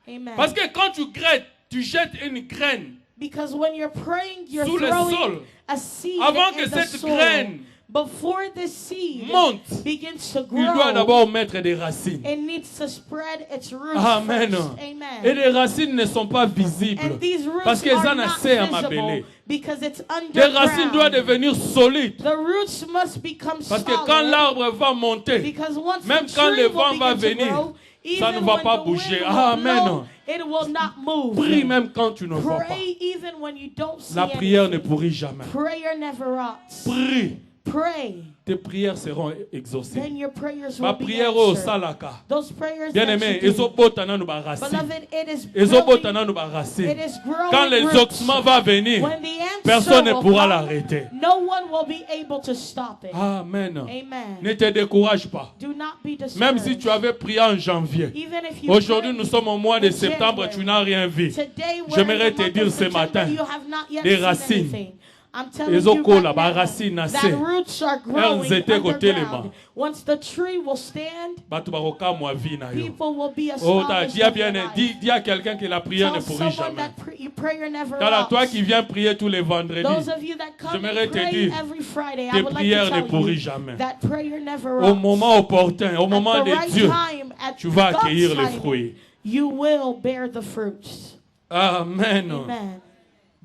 Amen. Parce que quand tu graines, tu jettes une graine. Because when you're praying, you're sous throwing le sol, a seed avant in que the cette soil. graine Before the seed monte, begins to grow, il doit d'abord mettre des racines. It needs to spread its roots Amen. first. Amen. Et les racines ne sont pas visibles And these roots parce qu'elles are en not assez à visible m'appeler. because it's Les racines doivent underground. devenir solides. The roots must become Parce que solid. quand l'arbre va monter, Because once même the quand tree le will vent va begin to venir, grow, ça ne even va when pas the bouger. wind will Amen. blow, it will not move. Prie même quand tu ne vois pas. Pray even when you don't see La prière ne anything. pourrit jamais. Prayer never rots. Prie. Pray. Tes prières seront exaucées. Then your prayers Ma will be prière au answered. salaka. Those prayers Bien that aimé, you do. ezobotana nous barasi. Beloved, it is Ezobotana growing. nous barasi. It is growing Quand l'exaucement va venir, When the answer personne ne will pourra come, l'arrêter. no one will be able to stop it. Amen. Amen. Ne te décourage pas. Do not be discouraged. Même si tu avais prié en janvier, Even if you aujourd'hui prayed nous sommes au mois de in septembre, January, tu n'as rien vu. today we're J'aimerais in the te month dire of ce September, matin, you have not yet les seen racines, anything. I'm les telling you okola, right ba now, racines that nassées. roots are growing Elles étaient côté les underground. Once the tree will stand, Batu baroka moi vie na yo. people will be Oh, astonished dis à of your bien, life. dis à quelqu'un que la prière ne Tell pourrit someone jamais. that prayer never Car à toi rots. qui viens prier tous les vendredis, Those of you that come j'aimerais and te pray dire, every Friday, I tes would like prières to ne tell pourrissent you jamais. that prayer never Au rots. moment opportun, au moment At the de right Dieu, time, at tu vas God's accueillir les timing, fruits. you will bear the fruits. Amen. Amen.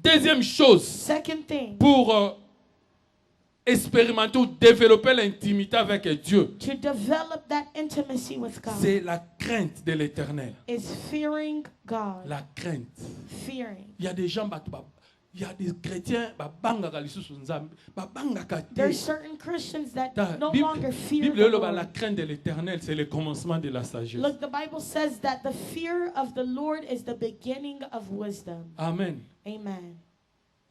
Deuxième chose, Second thing, pour expérimenter ou développer l'intimité avec Dieu, to develop that intimacy with God, c'est la crainte de l'Éternel. is fearing God. La crainte. Fearing. Il y a des gens, il y a des chrétiens, There's certain Christians that no Bible, longer fear Bible, the la Lord. crainte de l'Éternel, c'est le commencement de la sagesse. Look, the Bible says that the fear of the Lord is the beginning of wisdom. Amen. Amen.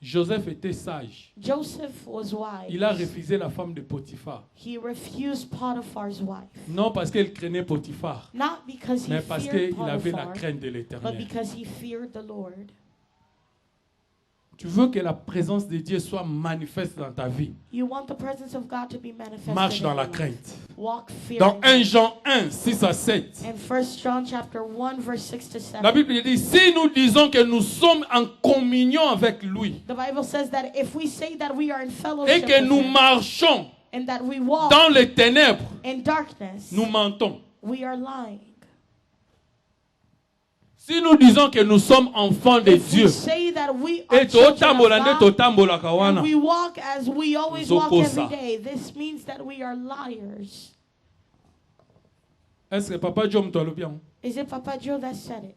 Joseph était sage. Joseph was wise. Il a refusé la femme de Potiphar. He refused Potiphar's wife. Non parce qu'il craignait Potiphar, Not because he mais parce feared qu'il avait la Potiphar, crainte de but l'Éternel. because he feared the Lord. Tu veux que la présence de Dieu soit manifeste dans ta vie. You want the presence of God to be manifested Marche dans in la your life. crainte. Walk Dans fearing. 1 Jean 1, 6 à 7. In 1 John chapter 1 verse 6 to 7. La Bible dit, si nous disons que nous sommes en communion avec lui The Bible says that if we say that we are in et fellowship que with nous him, marchons and that we walk dans les ténèbres, in darkness, nous mentons. we are lying. Si nous disons que nous sommes enfants de If Dieu we say that we are et children totambola nde of God, totambolaka and wana, we walk as we always walk Zokosa. every day, this means that we are liars. est-ce que Papa Dieu me alobi yango? Is it Papa Joe that said it?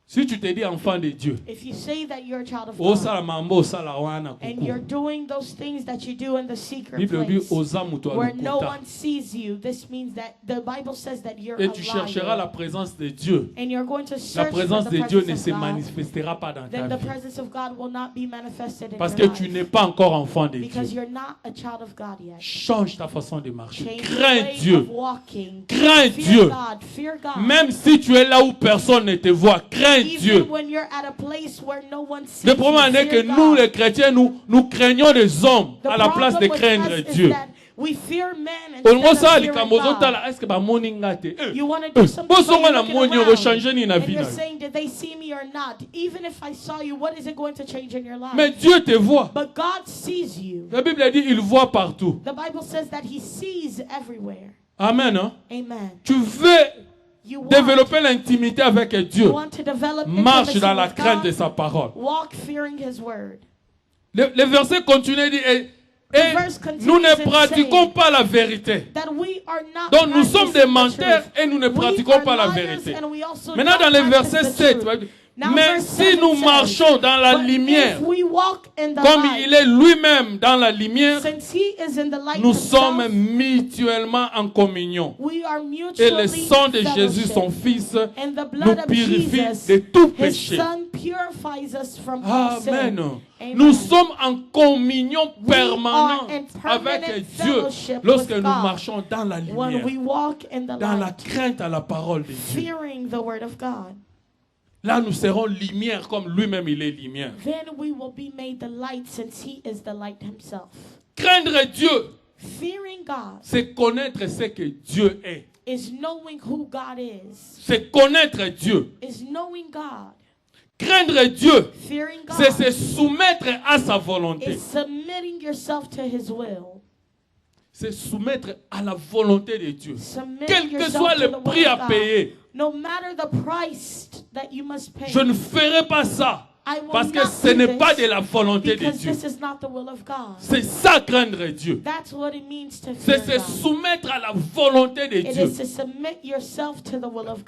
Si tu te dis enfant de Dieu, If you say that you're a child of osala God, mambo osala wana and you're kuku. doing those things that you do in the secret Bible dit place, oza muto where no alokuta. one sees you, this means that the Bible says that you're Et a tu chercheras la liar. présence de Dieu. And you're going to La search for présence the de Dieu ne presence se of God, manifestera pas dans ta then the vie. presence of God will not be manifested in Parce que your tu life. n'es pas encore enfant de Because Dieu. you're not a child of God yet. Change ta façon de marcher. Change Crains the way Dieu. of walking. Crains Fear Dieu. God. Fear God. Même si tu es là où personne ne te voit, crains Even Dieu. when you're at a place where no one sees Le problème you, est que fear nous, God. les chrétiens, nous craignons les hommes The à la place de problem with craindre us is Dieu. that we fear men On instead of sala fearing likambo God. ozotala, est-ce que bamoni nga te? You want to do something, but Bosonga you're na looking moni around, ochange ni na and vie you're na yo. saying, did they see me or not? Even if I saw you, what is it going to change in your life? Mais Dieu te voit. But God sees you. La Bible dit, il voit partout. The Bible says that He sees everywhere. Amen. Hein? Amen. Tu veux You want, développer l'intimité avec Dieu. you want to develop Marche intimacy dans la with crainte God. de sa parole. Walk fearing His word. Le verset continue et dit, Et nous ne pratiquons pas la vérité. Donc nous sommes des menteurs et nous ne pratiquons pas la vérité. Maintenant dans le verset 7, mais si nous marchons dans la lumière, comme il est lui-même dans la lumière, nous sommes mutuellement en communion. Et le sang de Jésus, son Fils, nous purifie de tout péché. Amen. Nous sommes en communion permanente avec Dieu lorsque nous marchons dans la lumière, dans la crainte à la parole de Dieu. Là, nous serons lumière comme lui-même il est lumière. Craindre Dieu, c'est connaître ce que Dieu est. C'est connaître Dieu. Craindre Dieu, c'est se soumettre à sa volonté. C'est soumettre à la volonté de Dieu. Quel que soit le prix à payer. No matter the price that you must pay, je ne ferai pas ça parce que ce n'est pas de la volonté de Dieu. C'est ça craindre Dieu. C'est se soumettre à la volonté de Dieu.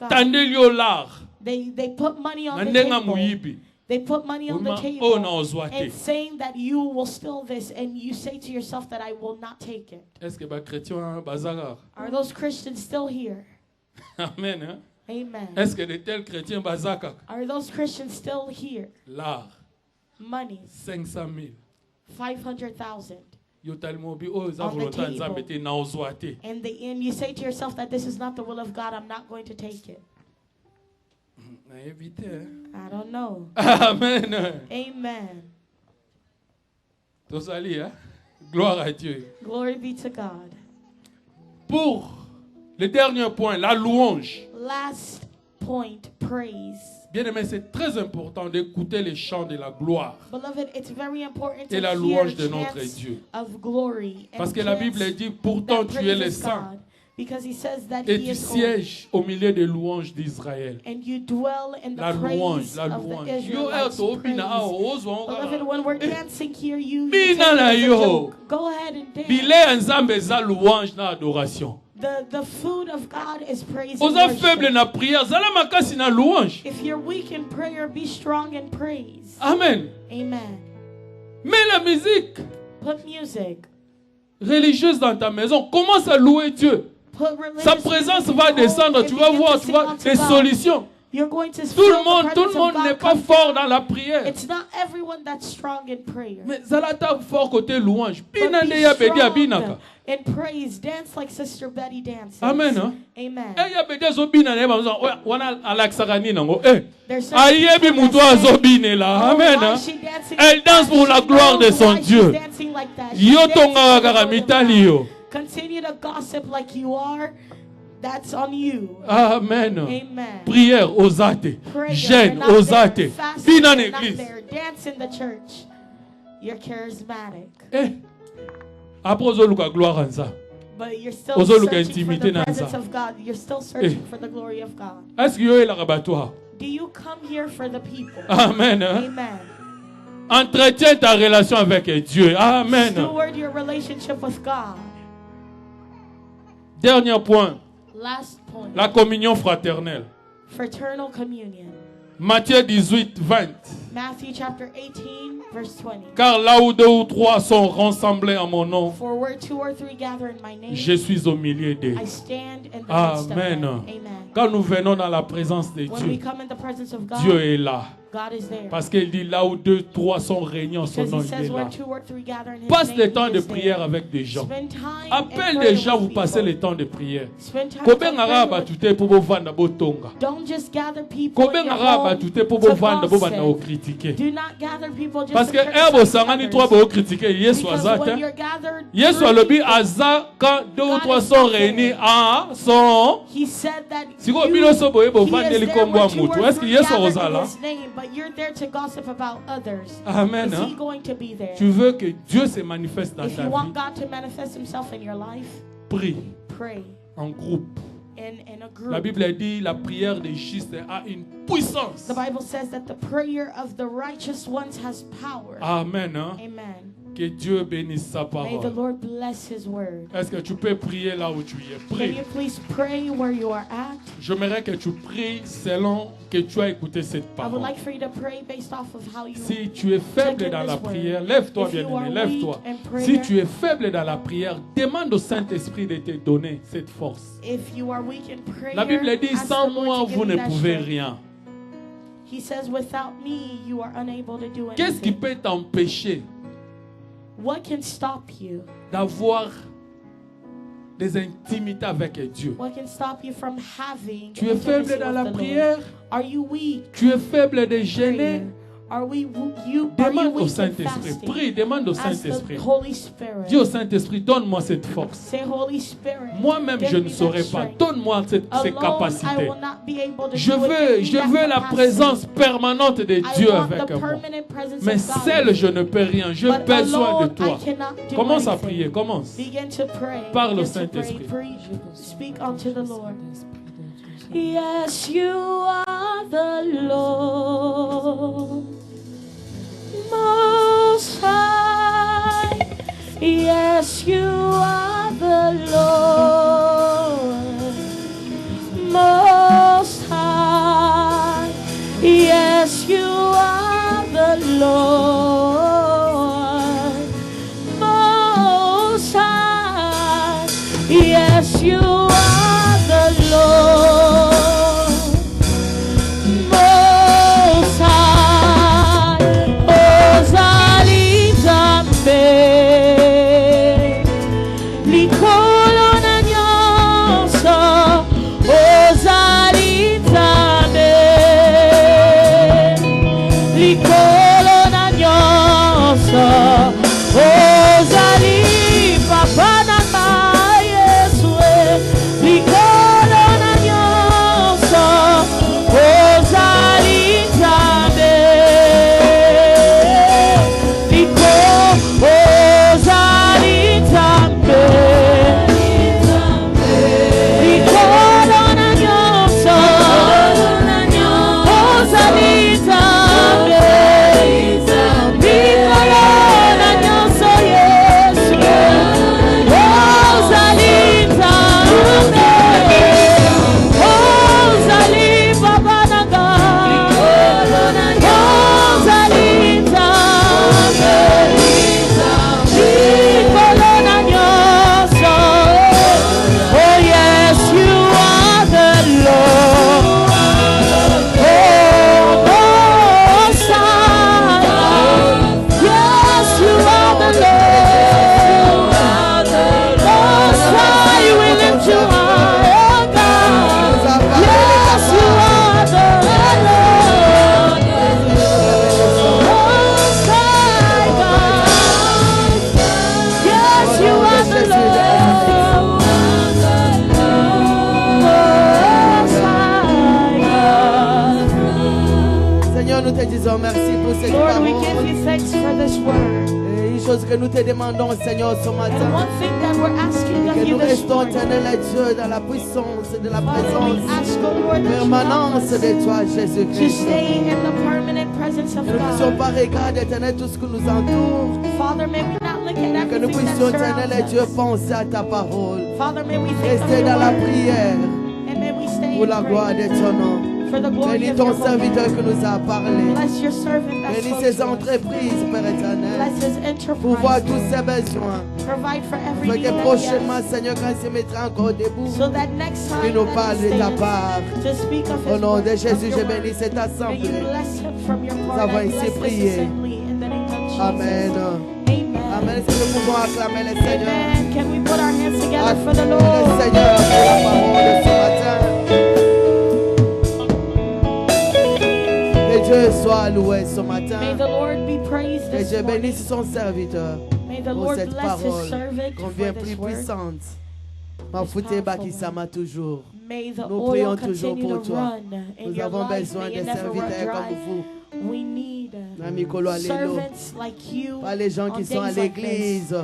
Tandis au lard. They put money on the table. They put money on the table and saying that you will steal this, and you say to yourself that I will not take it. Are those Christians still here? Amen. Hein? Amen. Est-ce que de tels chrétiens bazaka? Are those Christians still here? L'art. Money. 500,000. 500,000. On the end, you say to yourself that this is not the will of God. I'm not going to take it. I don't know. Amen. Amen. Gloire à Dieu. Glory be to God. Pour le dernier point, la louange. Last point, praise. Bien-aimé, c'est très important d'écouter les chants de la gloire. Beloved, it's very important et la louange de notre Dieu. Parce que la Bible dit, pourtant tu es le Saint. Et tu sièges au milieu des louanges d'Israël. La louange, la louange. The food of God is praise and worship. If you're weak in prayer, be strong in praise. Amen. Amen. Mets la musique. Put music. Religieuse dans ta maison, commence à louer Dieu. Sa présence va descendre, tu vas voir, tu vois des solutions. Tout le monde n'est pas fort dans la prière. It's not everyone that's strong in prayer. Mais zalata fort côté louange. In praise, dance like Sister Betty dances. Amen. Amen. Amen. Elle danse pour la gloire de son Dieu. Continue to gossip like you are. That's on you. Amen. Amen. Prière aux athées. Jeûne aux athées. Viens en église. Dance in the church. You're charismatic. Après, on gloire en ça. But you're still searching for the presence of God. You're still searching for the glory of God. Est-ce qu'il y a la rabattoir? Do you come here for the people? Amen. Amen. Entretiens ta relation avec Dieu. Amen. Steward your relationship with God. Dernier point. Last point. La communion fraternelle. Fraternal communion. Matthieu 18, 20. Matthew chapter 18, verse 20. Car là où 2 ou 3 sont rassemblés en mon nom, For where 2 or 3 gather in my name, je suis au milieu d'eux. I stand in the midst of them. Amen. Quand nous venons dans la présence de When Dieu, we come in the presence of God, Dieu est là. God is there. Parce qu'il dit là où 2 3 sont réunis en son nom, il est là. Passe le temps de prière avec des gens. Appelle des gens, vous passez le temps de prière. Combien d'arabes tu t'es pour vous vendre pour tonga? Combien d'arabes tu t'es pour vous vendre pour vous critiquer? Parce que Herbo Sangani toi pour critiquer, Yesu Azat. Yesu Alobi Azat quand 2 ou 3 sont réunis en son. Si vous voulez so boye pour vendre les combats mutu, est-ce que Yesu Ozala? You're there to gossip about others. Amen. Is he going to be there? Tu veux que Dieu se manifeste dans ta vie? If you want God to manifest himself in your life, prie. Pray. En groupe. In a group. La Bible dit la prière des justes a une puissance. The Bible says that the prayer of the righteous ones has power. Amen. Amen. Que Dieu bénisse sa May the parole. Lord bless His word. Est-ce que tu peux prier là où tu es? Can Prie. you please pray where you are at? J'aimerais que tu pries selon que tu as écouté cette I would parole. like for you to pray based off of how you Si tu es faible dans la prière, lève-toi bien-aimé, lève-toi. Si tu es faible dans la prière, demande au Saint-Esprit de te donner cette force. If you are weak in prayer, La Bible dit, ask sans the Lord moi, to give vous you ne that pouvez strength. rien. He says, without me, you are unable to do Qu'est-ce qui anything. peut t'empêcher What can stop you? d'avoir des intimités avec Dieu? What can stop you from having Tu es faible intimacy dans with la the Lord? prière? Are you weak? Tu es faible de in gêner? prayer? Are you Demande au weak in Saint-Esprit. fasting? Prie, demande au Ask Saint-Esprit. the Holy Spirit. Dis au Saint-Esprit, donne-moi cette force. Say, Holy Spirit, Moi-même, give je me ne that saurais pas. strength. Donne-moi ces Alone, capacités. I will not be able to Je do it. veux Give me that la capacity. présence permanente de I Dieu want avec the moi. permanent presence Mais of God seul, with je me. ne peux rien. J'ai But besoin de alone, toi. I cannot do Commence à anything. prier, commence. Begin to pray. Parle au Begin to pray. Saint-Esprit. Speak unto the Lord. Yes, you are the Lord, Most High. Yes, you are the Lord, Most High. Yes, you are the Lord, Most High. Yes, you are the Lord, Most High. Ozali Zambe, Likolo na nyonso. Ozali Zambe, Likolo na nyonso. Ozali Papa na ngai Yesu, Likolo na nyonso. Ozali Zambe, Ozali Zambe, Likolo na nyonso. Ozali Zambe, Likolo na nyonso Yesu. Ozali Zambe, Ozali Baba na ngai. Ozali Zambe, Likolo na nyonso. Oh yes, you are the Lord. Oh, Most High. Yes, you are the Lord. Most High, we lift you high, oh God. Yes, you are the Lord. Most High God. Yes, you are the Lord. Most High God. Seigneur, nous te disons merci pour cette Lord, we give parole. you thanks for this word. Et une chose que nous te demandons, Seigneur, ce And matin, one thing that we're asking of que you nous this restons, morning, éternel Dieu, dans la puissance de la Father, we présence ask, oh Lord, that you help permanence us de toi, to Jésus-Christ. stay in the permanent presence of Que nous ne puissions God. pas regarder, éternel, tout ce qui nous entoure. Father, may we not look at Que nous everything that puissions, éternel surrounds Dieu, us. penser à ta parole. Father, may we think of Rester your dans la word, prière and may we stay pour in la gloire prayer de ton nom. for the glory Bénis of ton your holy serviteur name. qui nous a parlé. Bless your servant that Bénis spoke ses to us. entreprises, Père éternel. Bless his Pour voir enterprise. tous ses besoins. Provide for every Fait need que that he prochainement, has. Seigneur, quand il se mettra encore debout, So that next qu'il time nous that parle he de ta stands part. to speak of Au his nom word, de of Jésus, your je word, bénis cette may you assemblée. bless him from your Nous part avons and ainsi bless this prié. assembly in the name of Jesus. Amen. Amen. Amen. Est-ce que nous pouvons acclamer le Seigneur? Amen. Can we put our hands together for the Acclamer le Lord? Seigneur pour la parole de ce matin. Que Dieu soit loué ce May matin. the Lord be praised Que this Dieu morning. bénisse son serviteur May the pour Lord cette bless his parole servant combien for plus this word. puissante. Ma foutée Bakisama toujours. May the Nous oil prions toujours continue pour to toi. run in Nous your avons life. besoin May de it never run serviteurs comme dry. vous. We need Namikolo Alelo. servants like you. Pas les gens on qui sont à days like this. l'église.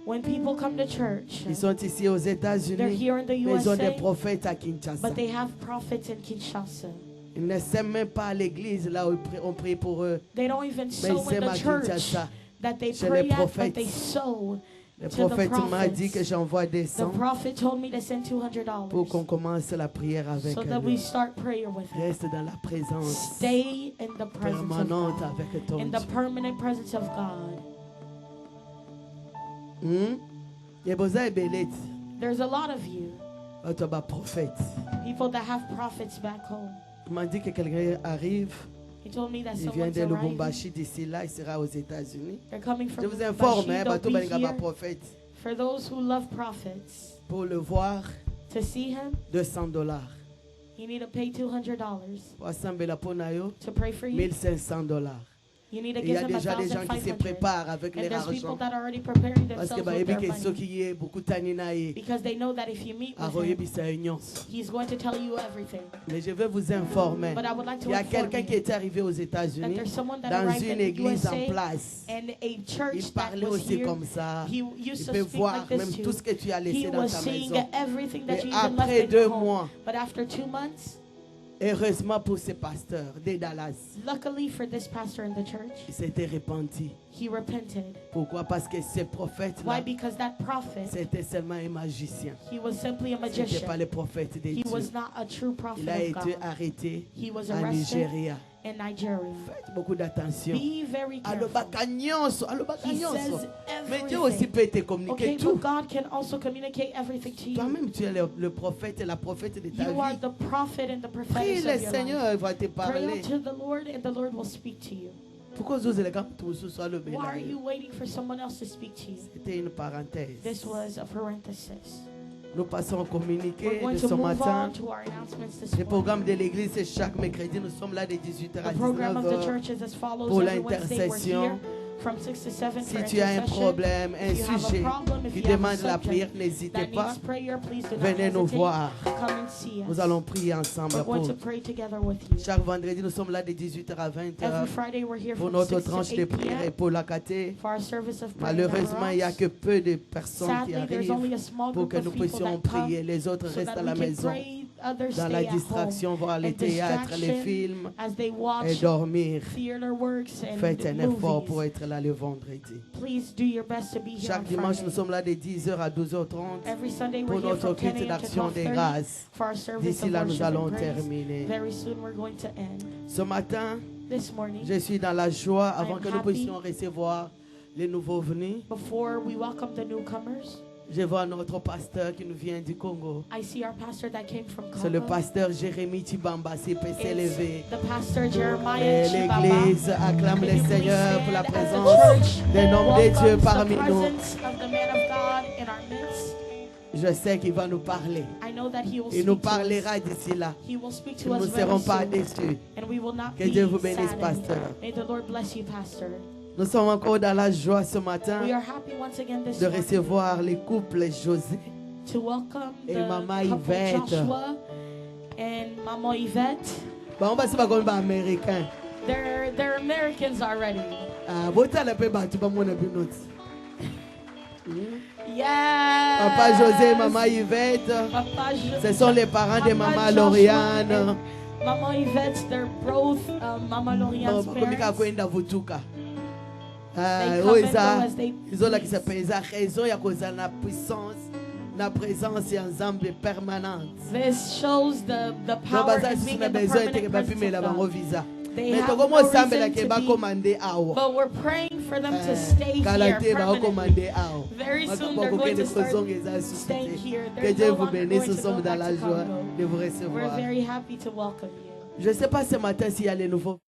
When people come to church, Ils sont ici aux they're États-Unis. here in the Mais ils ont des USA, prophètes à Kinshasa. but they have prophets in Kinshasa. Ils ne s'aiment même pas à l'église là où on prie pour eux. They don't even Mais sow ils in s'aiment à the church. Kinshasa. that they pray at, but they sow. Le prophète m'a dit que j'envoie des The prophet told me to send $200 pour qu'on commence la prière avec so that we start prayer with him. Reste dans la présence Stay in the presence of permanente God, avec ton in the permanent presence of God. There's a lot of you, people that have prophets back home. Il m'a dit que quelqu'un arrive. He told me that Il vient someone's de arriving. Lubumbashi, d'ici là, il sera aux États-Unis. They're coming from Je vous informe, Lubumbashi, they'll be here. prophète. For those who love prophets, Pour le voir, to see him, $200. you need to pay $200 Pour assembler pour nayo, to pray for you. $1,500. You need to Il y give a him déjà des gens qui se $1,500. préparent avec And leur there's people argent. that are already preparing Parce que themselves with their ceux money. qui est beaucoup taninaye, Because they know that if you meet with arroyer him, bisa union. he's going to tell you everything. Mais je veux vous informer. But I would like to Il y a inform quelqu'un you qui est arrivé aux that États-Unis there's someone that dans arrived une in the église en USA place. and a church Il that parlait was aussi here. comme ça. He Il used to peut speak voir like même this tout too. ce que tu as He laissé dans was ta seeing maison. everything that Et you even après left in 2 your home. mois, But after 2 months, heureusement pour ce pasteur de Dallas, luckily for this pastor in the church, il s'était repenti. he repented. Pourquoi? Parce que ce Why? prophète-là, Because that prophet, c'était seulement un magicien. he was simply a Ce n'était magician. pas le prophète de He Dieu. was not a true prophet Il a of été God. arrêté He was en arrested Nigeria. in Nigeria. Faites beaucoup d'attention. Be very careful. Alobaka nyonso, alobaka He nyonso. says Mais Dieu aussi everything. peut te communiquer Okay, tout. but God can also communicate everything to you. Toi-même, tu es le prophète et la prophète de ta You are vie. the prophet and the Prie prophetess le of your life. Seigneur, il va te Pray parler. unto the Lord and the Lord will speak to you. Pourquoi vous osez les gars tout ce soit le Why are you bénin? waiting for someone else to speak to you? C'était une parenthèse. This was a parenthesis. Nous passons au We're communiqué going de to ce move matin. on to our announcements this Le morning. programme de l'église, c'est chaque mercredi. Nous sommes là de 18h à The program of the 19h. church is as follows. Pour Every Wednesday we're l'intercession. here from 6 to 7 Si for tu as un intercession. problème, un If you have a sujet problem, if qui you have a demande la prière, subject n'hésitez that pas. needs prayer, please do not Venez nous hesitate. voir. Come and see us. Nous allons prier ensemble. We're going Pour to pray together with you. chaque vendredi, nous sommes là de 18h à Every 20h. Friday we're here Pour from notre 6 to tranche de 8 prière et p.m. pour la caté. for our service of prayer. Malheureusement, il n'y a que peu de personnes qui Sadly, there's only arrivent a small pour group que of nous people puissions that come prier. Les autres so restent à that la we can maison, pray, others dans stay la at home. distraction, voir les And théâtres, les distraction films as they et watch dormir. theater works and Faites un effort pour movies. être là le vendredi. Please do your best to be here on Chaque dimanche, Friday. nous sommes là de 10h à 12h30 Every Sunday pour we're here notre from 10 culte a.m. to d'action des 12:30 grâces. for our service D'ici of là, nous worship allons and praise. terminer. Very soon we're going to end. Ce matin, This morning, je suis dans la joie avant am que nous happy. puissions recevoir les nouveaux venus. before we welcome the newcomers, Je vois notre pasteur qui nous vient du Congo. I see our pastor that came from C'est le Congo. pasteur Jérémie Tibamba, s'il peut s'élever. It's the pastor Jeremiah Et Chibaba. l'église acclame Can le you please Seigneur pour la stand as the présence church des hommes de Dieu welcomes parmi the nous. presence of the man of God in our midst? Je sais qu'il va nous parler. I know that he will Il nous speak to us. parlera d'ici là. He will speak to Nous ne us very serons pas soon, déçus. and we will not Que be Dieu vous bénisse, saddened. pasteur. May the Lord bless you, pastor. Nous sommes encore dans la joie ce matin We are happy once again this de morning recevoir les couples José to welcome et the Maman couple Yvette. Joshua and Mama Yvette. Bon, bah, c'est pas comme les Américains. They're Americans already. Ah, bon, t'as la paix, bah, tu vas m'en appeler une autre. Yes. Papa José et Maman Yvette, Papa ce sont les parents de Papa Maman Joshua Lauriane. and Mama Yvette, they're both Mama Lauriane's Komika parents. kwenda vutuka. They come and go as they Ils ont la qui please. s'appelle eza raison ya koza na puissance, na présence ya Nzambe permanente. This shows the Donc power baza of sisi being na in the besoin permanent teke bapimela presence bango of God. visa. They Mais have tokomo no sambela reason ke to ba be, commande awa. but we're praying for them to stay Kala here te ba permanently. commande awa. Very soon Makoko they're going to kende start kozonga eza staying suscité. here. Que They're Dieu no vous longer bénisse, going nous to sommes go dans back la to joie Congo. de vous We're recevoir. very happy to welcome you. Je ne sais pas ce matin s'il y a les nouveaux